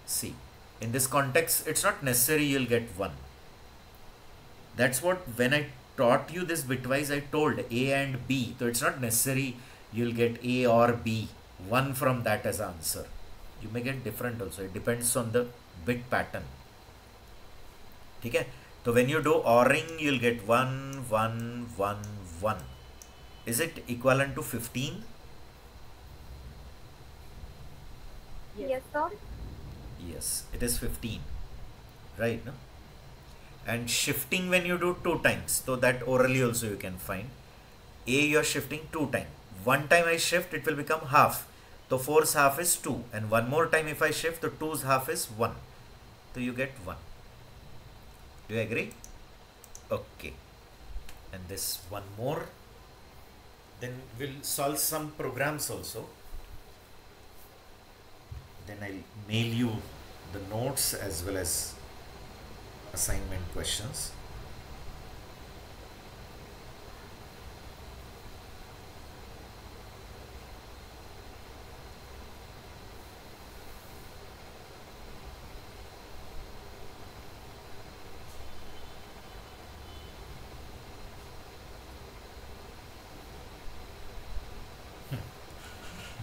See, in this context, it's not necessary you'll get 1. That's what, when I taught you this bitwise, I told A and B. So it's not necessary you'll get A or B, one from that as answer. You may get different also. It depends on the bit pattern. Okay? So when you do ORing, you'll get 1, 1, 1, 1. Is it equivalent to 15?
Yes, sir.
Yes, it is 15. Right? No? And shifting when you do 2 times. So that orally also you can find. A you are shifting 2 times. 1 time I shift, it will become half. So 4's half is 2. And one more time if I shift, the 2's half is 1. So you get 1. Do you agree? Okay. And this one more. Then we'll solve some programs also. Then I'll mail you the notes as well as assignment questions.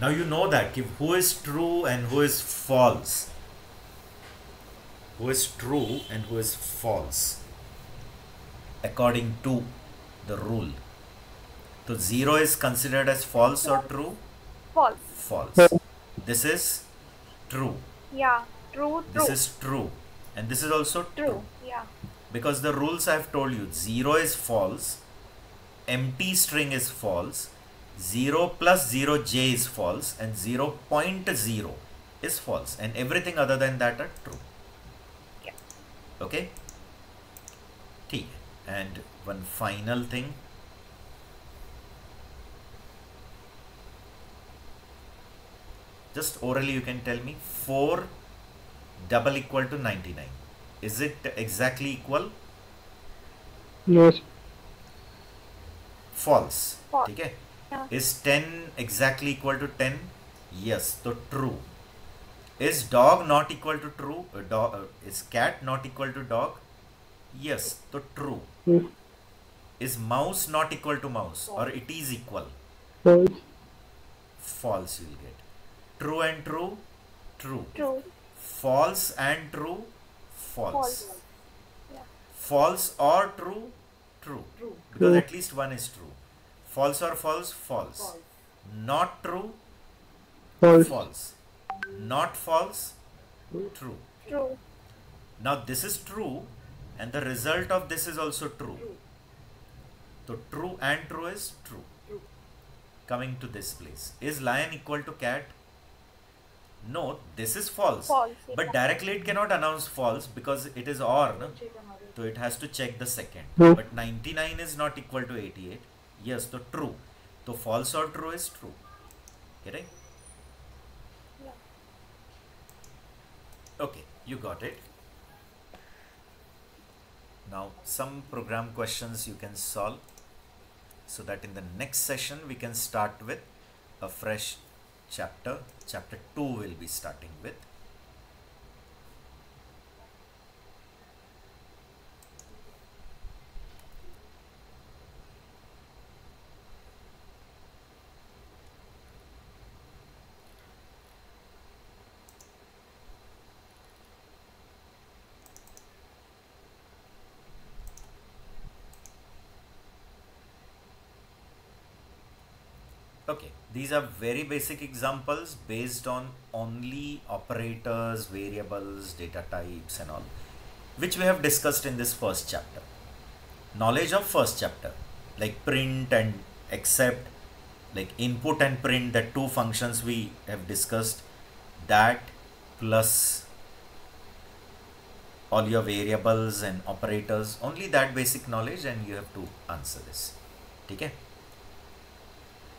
Now you know that who is true and who is false. Who is true and who is false according to the rule. So 0 is considered as false or true?
False.
False. This is true.
Yeah. True.
This is true. And this is also true.
Yeah.
Because the rules I have told you, 0 is false, empty string is false, 0 plus 0j is false, and 0.0 is false, and everything other than that are true.
Yeah.
Okay? T. And one final thing. Just orally you can tell me 4 double equal to 99. Is it exactly equal?
Yes.
False.
False.
Okay?
Yeah.
Is 10 exactly equal to 10? Yes, so true. Is dog not equal to true? Is cat not equal to dog? Yes, so true.
Yes.
Is mouse not equal to mouse, or it is equal?
False.
False you will get. True and true? True.
True.
False and true? False.
False. Yeah.
False or true? True.
True.
Because
True.
at least one is true. False or false? False.
False.
Not true?
False.
False. Not false? True.
True.
Now this is true, and the result of this is also true.
True.
So true and true is true.
True.
Coming to this place. Is lion equal to cat? No, this is false.
False.
But
Yeah.
directly it cannot announce false because it is or. No?
Check another.
So it has to check the second.
True.
But 99 is not equal to 88. Yes, so true. So false or true is true. Correct?
Yeah.
Okay, you got it. Now some program questions you can solve so that in the next session we can start with a fresh chapter. Chapter 2 will be starting with. Okay, these are very basic examples based on only operators, variables, data types and all, which we have discussed in this first chapter. Knowledge of first chapter, like print and accept, like input and print, the two functions we have discussed, that plus all your variables and operators, only that basic knowledge, and you have to answer this. Okay?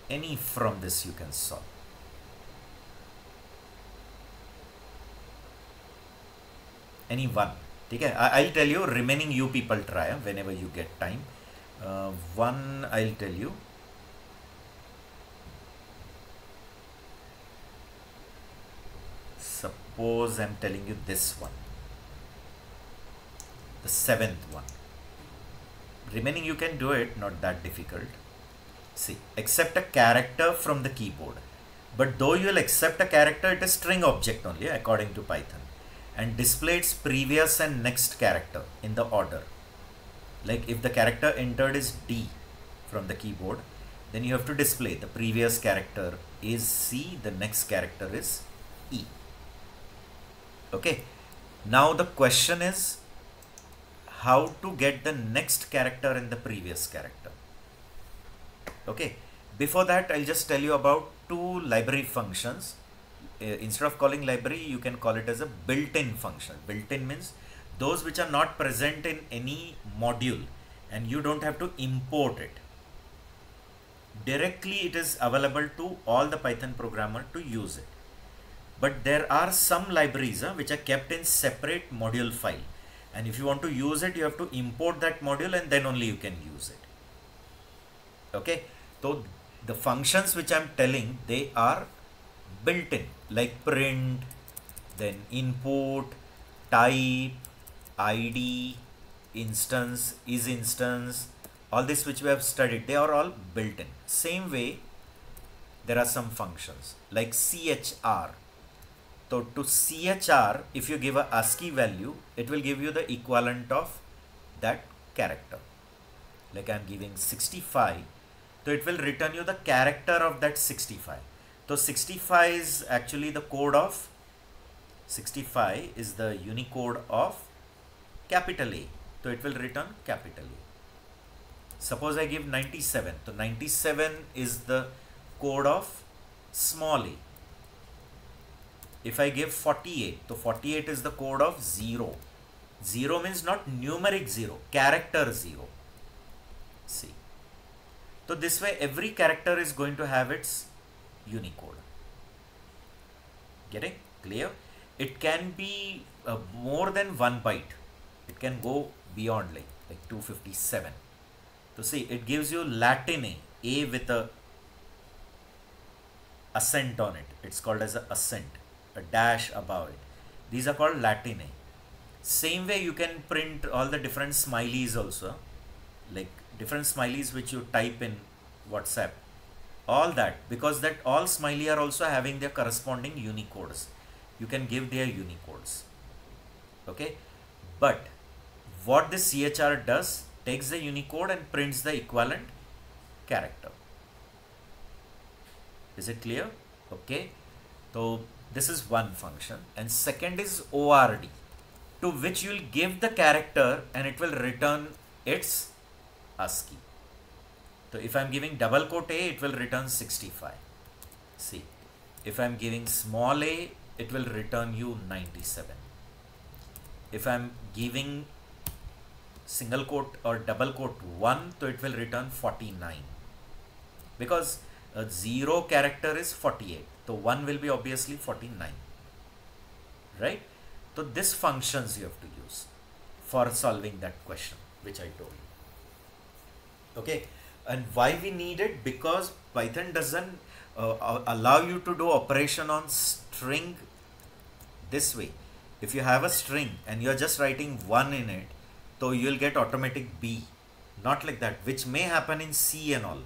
Any from this you can solve. Any one. Okay? I'll tell you, remaining you people try whenever you get time. One I'll tell you. Suppose I'm telling you this one, the seventh one. Remaining you can do it, not that difficult. See, accept a character from the keyboard, but though you will accept a character, it is string object only according to Python, and display its previous and next character in the order. Like if the character entered is D from the keyboard, then you have to display the previous character is C, the next character is E. Okay, now the question is how to get the next character in the previous character. Okay, before that I'll just tell you about two library functions. Instead of calling library, you can call it as a built-in function. Built-in means those which are not present in any module and you don't have to import it. Directly it is available to all the Python programmer to use it. But there are some libraries which are kept in separate module file, and if you want to use it, you have to import that module and then only you can use it. Okay, so the functions which I'm telling, they are built-in, like print, then input, type, id, instance, is instance, all this which we have studied, they are all built-in. Same way, there are some functions like chr. So to chr, if you give a ASCII value, it will give you the equivalent of that character. Like I'm giving 65, so it will return you the character of that 65. So 65 is actually the code of 65 is the Unicode of capital A. So it will return capital A. Suppose I give 97. So 97 is the code of small a. If I give 48, so 48 is the code of 0. 0 means not numeric 0, character 0. See. So this way every character is going to have its Unicode. Getting clear? It can be more than 1 byte. It can go beyond like 257. So see, it gives you Latin A with a accent on it. It's called as a accent, a dash above it. These are called Latin A. Same way you can print all the different smileys also, like different smileys which you type in WhatsApp. All that, because that all smiley are also having their corresponding Unicodes. You can give their Unicodes. Okay, but what this chr does, takes the Unicode and prints the equivalent character. Is it clear? Okay, so this is one function, and second is ORD, to which you will give the character and it will return its ASCII. So if I am giving double quote A, it will return 65. See, if I am giving small a, it will return you 97. If I am giving single quote or double quote 1, so it will return 49. Because a 0 character is 48. So 1 will be obviously 49. Right? So this functions you have to use for solving that question which I told you. Okay. And why we need it? Because Python doesn't, allow you to do operation on string this way. If you have a string and you're just writing 1 in it, so you'll get automatic B. Not like that, which may happen in C and all.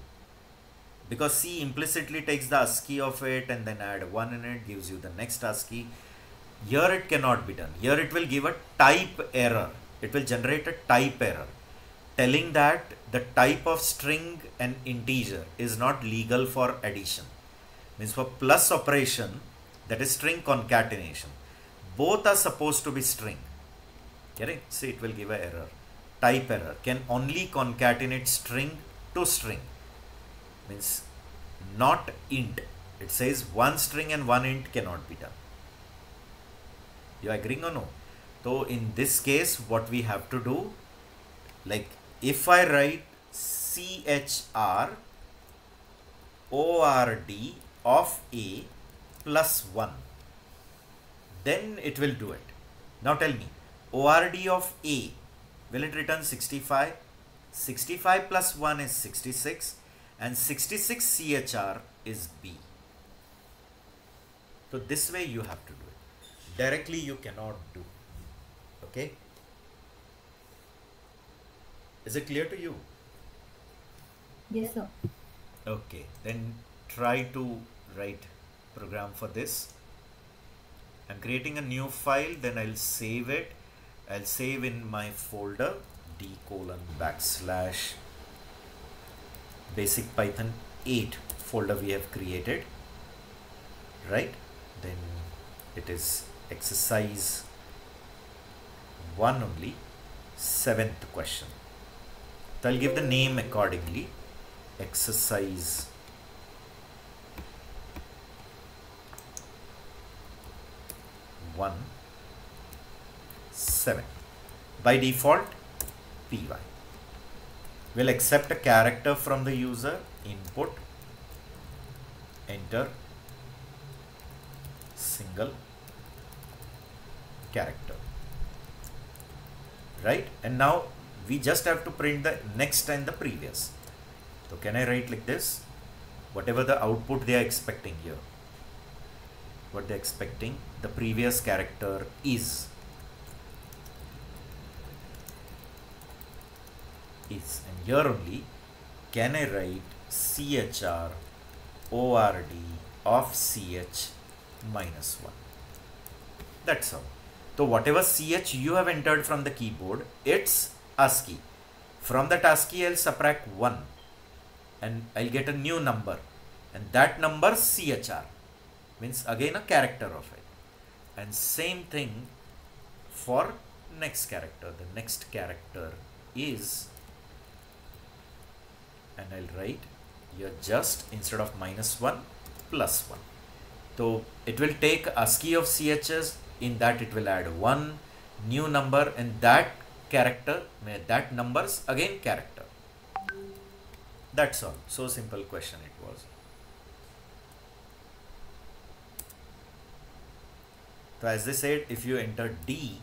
Because C implicitly takes the ASCII of it and then add 1 in it, gives you the next ASCII. Here it cannot be done. Here it will give a type error. It will generate a type error telling that the type of string and integer is not legal for addition. Means for plus operation, that is string concatenation, both are supposed to be string. Correct? See, it will give an error. Type error can only concatenate string to string. Means not int. It says one string and one int cannot be done. You agreeing or no? So in this case, what we have to do, like if I write CHR ORD of A plus 1, then it will do it. Now tell me, ORD of A, will it return 65? 65 plus 1 is 66 and 66 CHR is B. So this way you have to do it. Directly you cannot do. Okay? Is it clear to you?
Yes, sir.
Okay, then try to write program for this. I'm creating a new file, then I'll save it. I'll save in my folder d:\/ basic Python 8 folder we have created, right? Then it is exercise 1 only, 7th question. So I'll give the name accordingly. Exercise 1 7. By default, py. We'll accept a character from the user, input, enter, single character, right? And now we just have to print the next and the previous. So can I write like this? Whatever the output they are expecting here, what they're expecting, the previous character is. And here only can I write CHR ORD of CH minus 1. That's all. So whatever CH you have entered from the keyboard, it's ASCII. From that ASCII I'll subtract 1 and I'll get a new number, and that number CHR means again a character of it. And same thing for next character. The next character is, and I'll write here just instead of -1 +1. So it will take ASCII of CHs, in that it will add 1 new number, and that character, that numbers again character. That's all. So simple question it was. So as they said, if you enter D,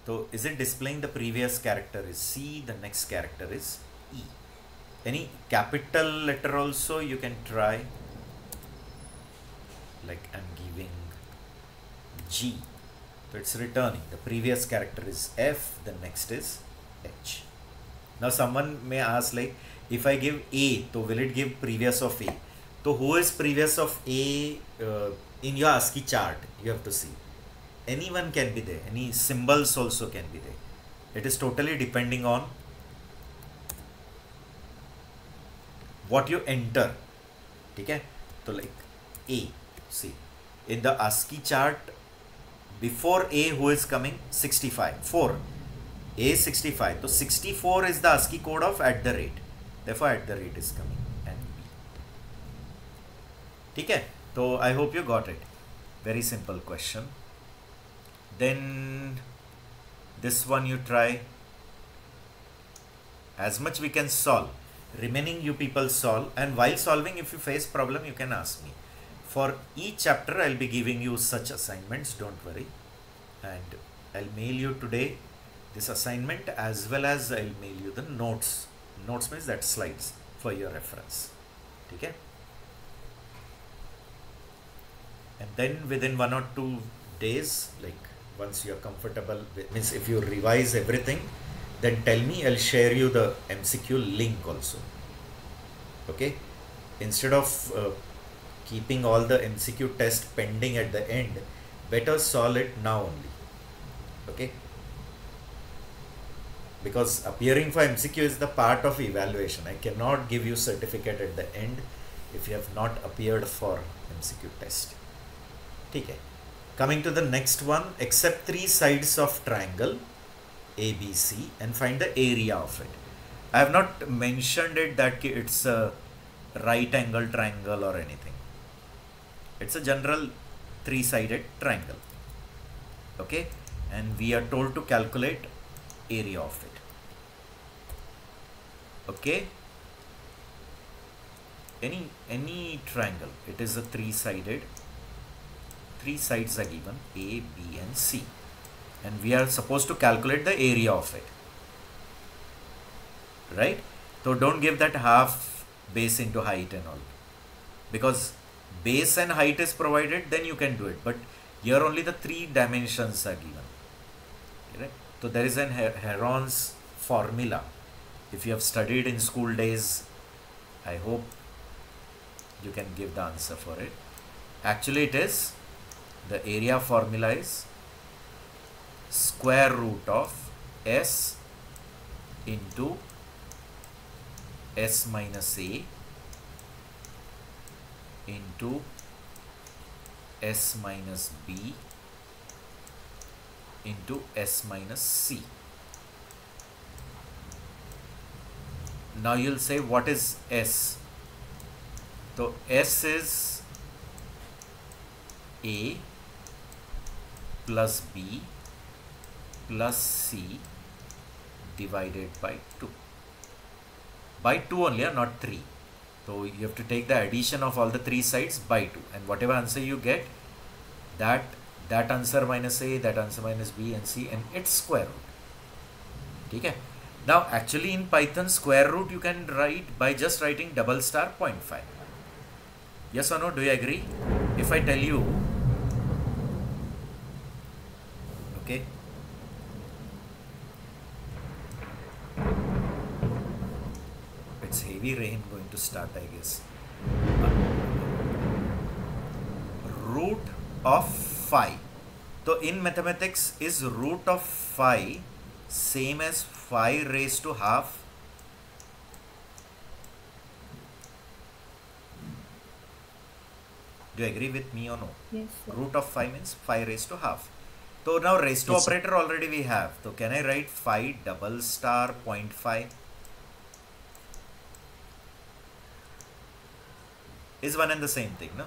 so is it displaying the previous character is C, the next character is E. Any capital letter also you can try, like I'm giving G. So it's returning. The previous character is F, the next is H. Now someone may ask, like, if I give A, so will it give previous of A? So who is previous of A in your ASCII chart? You have to see. Anyone can be there. Any symbols also can be there. It is totally depending on what you enter. Okay? So like A, see, in the ASCII chart, before A, who is coming? 65, 4. A 65. So 64 is the ASCII code of @ Therefore @ is coming, and B. Okay? So I hope you got it. Very simple question. Then this one you try. As much we can solve. Remaining you people solve, and while solving, if you face problem, you can ask me. For each chapter I'll be giving you such assignments, don't worry, and I'll mail you today this assignment, as well as I'll mail you the notes. Notes means that slides for your reference. Okay? and then within 1 or 2 days, like once you're comfortable with, means if you revise everything, then tell me, I'll share you the MCQ link also. Okay, instead of keeping all the MCQ test pending at the end, better solve it now only. Okay, because appearing for MCQ is the part of evaluation. I cannot give you certificate at the end if you have not appeared for MCQ test. Okay, coming to the next one, accept 3 sides of triangle ABC and find the area of it. I have not mentioned it that it's a right angle triangle or anything. It's a general 3-sided triangle. Okay, and we are told to calculate area of it. Okay, any triangle, it is a 3-sided, 3 sides are given, A, B and C, and we are supposed to calculate the area of it, right? So don't give that half base into height and all, because base and height is provided, then you can do it, but here only the 3 dimensions are given, right? So there is an Heron's formula. If you have studied in school days, I hope you can give the answer for it. Actually it is, the area formula is square root of S into S minus A into S minus B into S minus C. Now you'll say, what is S? So S is A plus B plus C divided by 2. By 2 only, not 3. So you have to take the addition of all the 3 sides by 2, and whatever answer you get, that answer minus A, that answer minus B and C, and its square root. Okay. Now actually in Python, square root you can write by just writing double star 0.5. Yes or no? Do you agree? If I tell you, okay, it's heavy rain going to start, I guess. Root of phi. So in mathematics, is root of phi same as phi raised to half? Do you agree with me or no?
Yes, sir.
Root of phi means phi raised to half. So now raised to
Yes, sir.
operator already we have. So can I write phi double star 0.5? Is one and the same thing, no?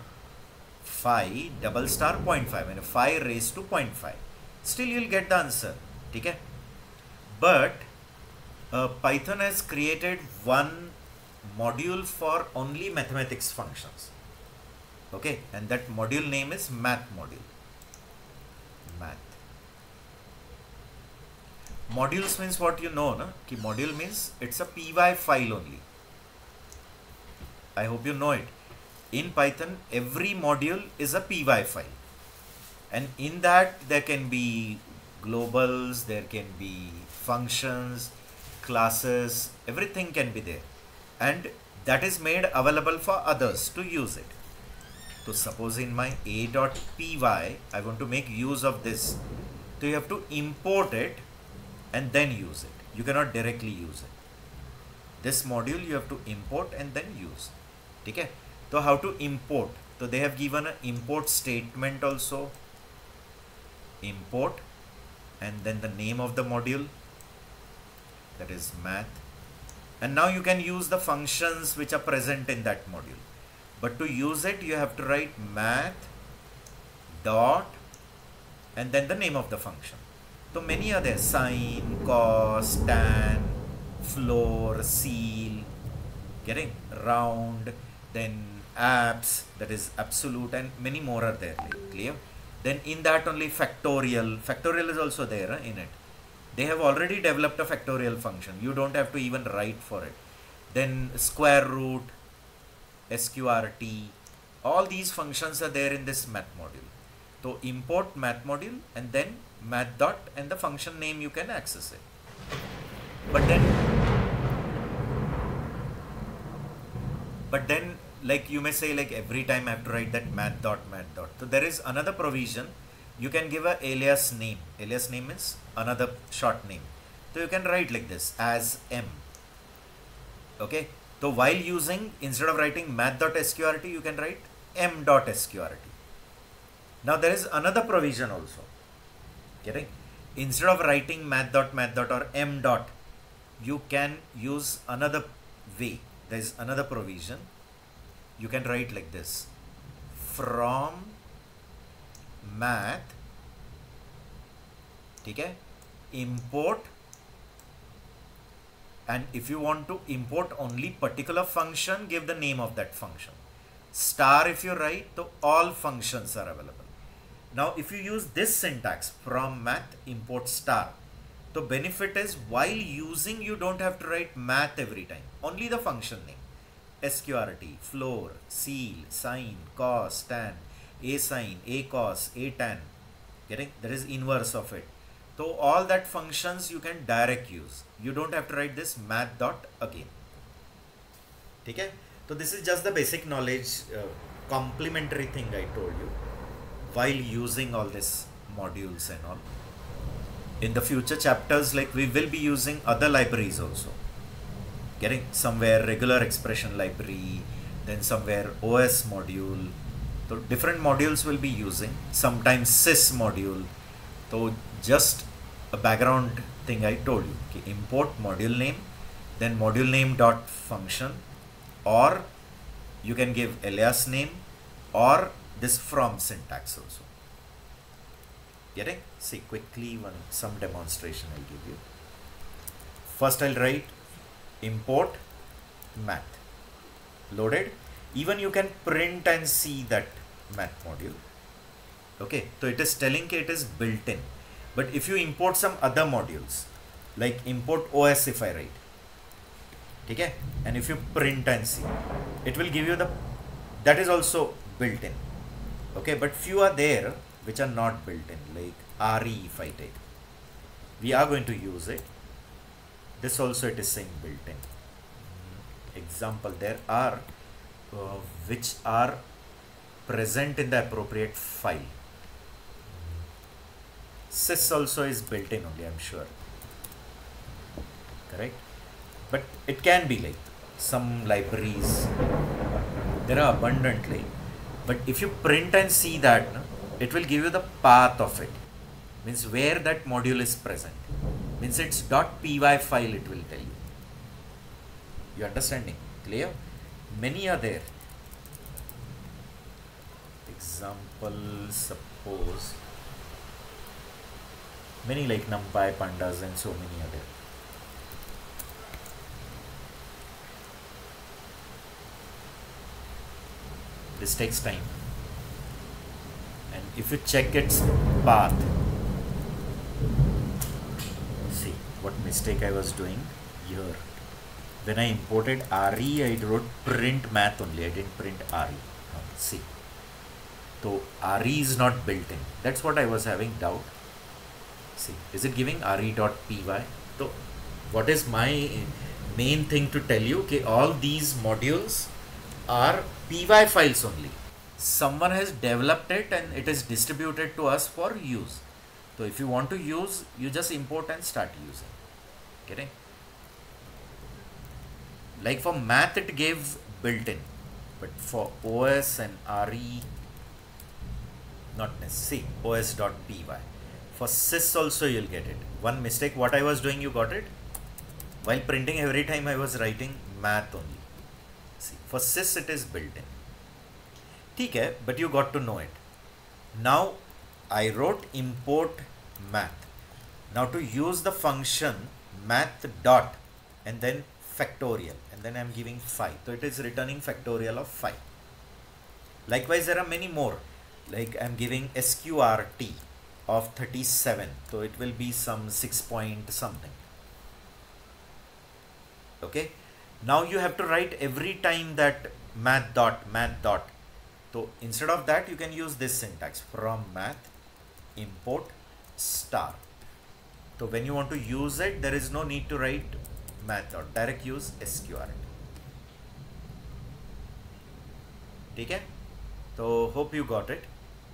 Phi double star 0.5 and phi raised to 0.5. Still you'll get the answer. Okay? But Python has created one module for only mathematics functions. Okay, and that module name is math module. Math. Modules means what you know, no? Ki module means it's a py file only. I hope you know it. In Python, every module is a py file, and in that there can be globals, there can be functions, classes, everything can be there, and that is made available for others to use it. So suppose in my a.py, I want to make use of this. So you have to import it and then use it. You cannot directly use it. This module you have to import and then use. Okay? So how to import? So they have given an import statement also. Import and then the name of the module, that is math. And now you can use the functions which are present in that module. But to use it, you have to write math dot and then the name of the function. So many are there: sine, cos, tan, floor, seal, getting round, then abs, that is absolute, and many more are there. Clear? Then in that only factorial is also there in it. They have already developed a factorial function. You don't have to even write for it. Then square root, sqrt, All these functions are there in this math module. So import math module and then math dot and the function name you can access it. But then like you may say like every time I have to write that math dot. So there is another provision. You can give a alias name. Alias name is another short name. So you can write like this as M. Okay. So while using, instead of writing math.sqrt, you can write m.sqrt. Now there is another provision also. Getting? Instead of writing math dot or m dot, you can use another way. There is another provision. You can write like this: from math, okay, import. And if you want to import only particular function, give the name of that function. Star if you write, so all functions are available. Now if you use this syntax, from math import star, the benefit is while using you don't have to write math every time, only the function name. SQRT, floor, seal, sine, cos, tan, a sine, a cos, a tan. Getting? There is inverse of it. So all that functions you can direct use. You don't have to write this math dot again. Okay? So this is just the basic knowledge, complementary thing I told you while using all these modules and all. In the future chapters, like we will be using other libraries also. Getting somewhere regular expression library, then somewhere OS module. So different modules will be using. Sometimes sys module. So just a background thing I told you. Okay, import module name, then module name dot function, or you can give alias name or this from syntax also. Getting? See quickly some demonstration I'll give you. First I'll write import math. Loaded. Even you can print and see that math module. Okay, so it is telling it is built in. But if you import some other modules, like import OS if I write, okay, and if you print and see, it will give you that is also built in. Okay, but few are there which are not built in, like RE if I take. We are going to use it. This also it is saying built in. Example, there are which are present in the appropriate file. Sys also is built in only, I'm sure. Correct? But it can be like some libraries. There are abundantly. But if you print and see that, it will give you the path of it. Means where that module is present. Means it's .py file it will tell you. You understanding? Clear? Many are there. Example, suppose many like NumPy, Pandas and so many are there. This takes time. And if you check its path, see what mistake I was doing here. When I imported RE, I wrote print math only. I didn't print RE. Now, see. So RE is not built in. That's what I was having doubt. See, is it giving re.py? So what is my main thing to tell you? Okay, all these modules are py files only. Someone has developed it and it is distributed to us for use. So if you want to use, you just import and start using. Getting? Like for math it gave built in, but for OS and RE not necessary. os.py. For sys also you'll get it. One mistake what I was doing, you got it? While printing every time I was writing math only. See, for sys it is built in. Okay, but you got to know it. Now I wrote import math. Now to use the function math dot and then factorial, and then I'm giving 5. So it is returning factorial of 5. Likewise, there are many more. Like I'm giving SQRT of 37. So it will be some 6 point something. Okay. Now you have to write every time that math dot. So instead of that, you can use this syntax: from math import star. So when you want to use it, there is no need to write math or direct use sqrt. Okay, so hope you got it.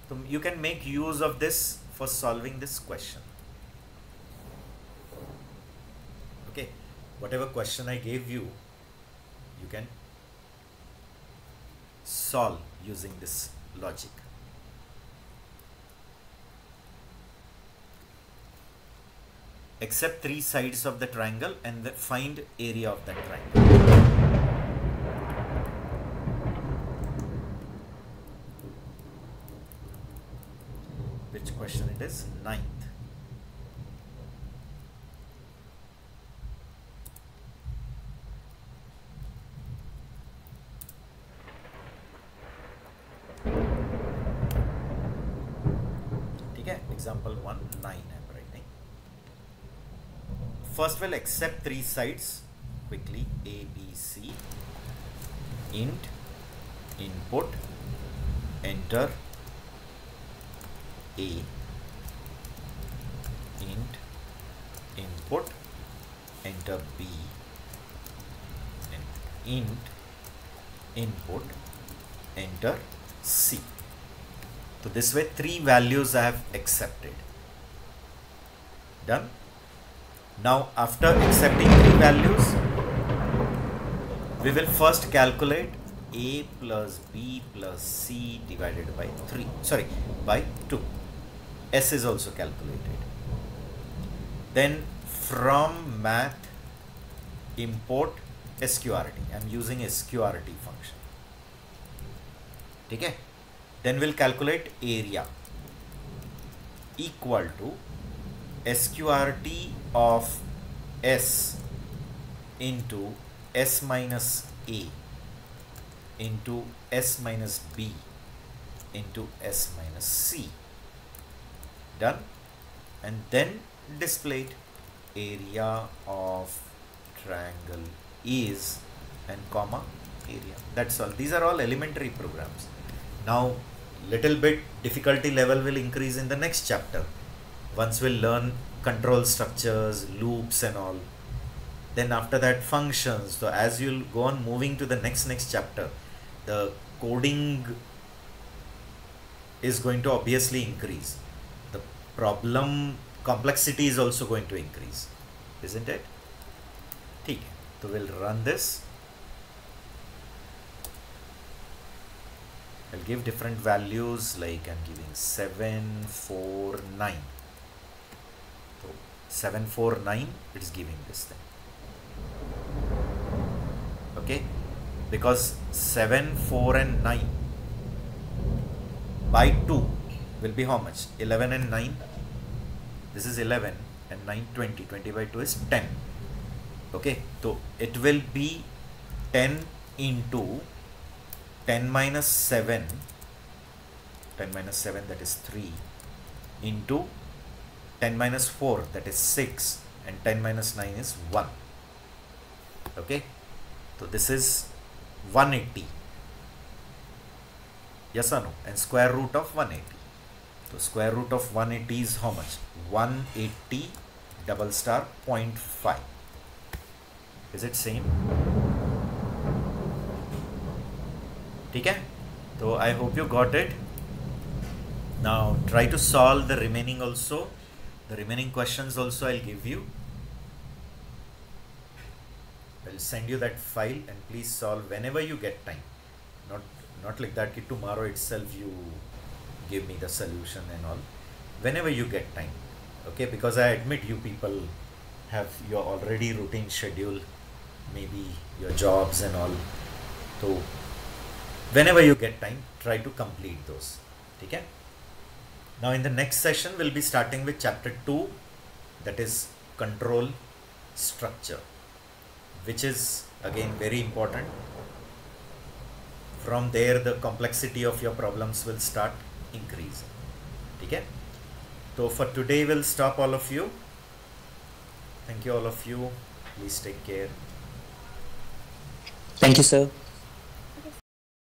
So you can make use of this for solving this question. Okay, whatever question I gave you, you can solve using this logic. Accept 3 sides of the triangle and then find area of that triangle. Which question it is? 9th. Okay, example 1, 9 I'm writing. First we'll accept 3 sides quickly. A, B, C. Int, input, enter A, int, input, enter B, and int, input, enter C. So this way 3 values I have accepted. Done. Now after accepting 3 values, we will first calculate A plus B plus C divided by 3. Sorry, by 2. S is also calculated. Then from math import sqrt. I am using sqrt function. Okay. Then we'll calculate area equal to sqrt of S into S minus A into S minus B into S minus C. Done. And then displayed area of triangle is and comma area. That's all. These are all elementary programs. Now little bit difficulty level will increase in the next chapter. Once we'll learn control structures, loops and all. Then after that functions. So as you'll go on moving to the next chapter, the coding is going to obviously increase. The problem complexity is also going to increase, isn't it? Okay. So we'll run this. I'll give different values, like I'm giving 7, 4, 9. So 7, 4, 9, it is giving this thing. Okay, because 7, 4 and 9 by 2 will be how much? 11 and 9. This is 11 and 9, 20. 20 by 2 is 10. Okay, so it will be 10 into 10 minus 7, 10 minus 7, that is 3, into 10 minus 4, that is 6, and 10 minus 9 is 1. Okay, so this is 180. Yes or no? And square root of 180. So square root of 180 is how much? 180 double star 0.5. Is it same? Okay, so I hope you got it. Now try to solve the remaining also. The remaining questions also I'll give you. I'll send you that file and please solve whenever you get time. Not like that tomorrow itself you give me the solution and all. Whenever you get time. Okay, because I admit you people have your already routine schedule, maybe your jobs and all. So whenever you get time, try to complete those. Okay? Now in the next session, we'll be starting with chapter 2, that is control structure, which is again very important. From there, the complexity of your problems will start increasing. Okay? So for today, we'll stop all of you. Thank you all of you. Please take care.
Thank you, sir.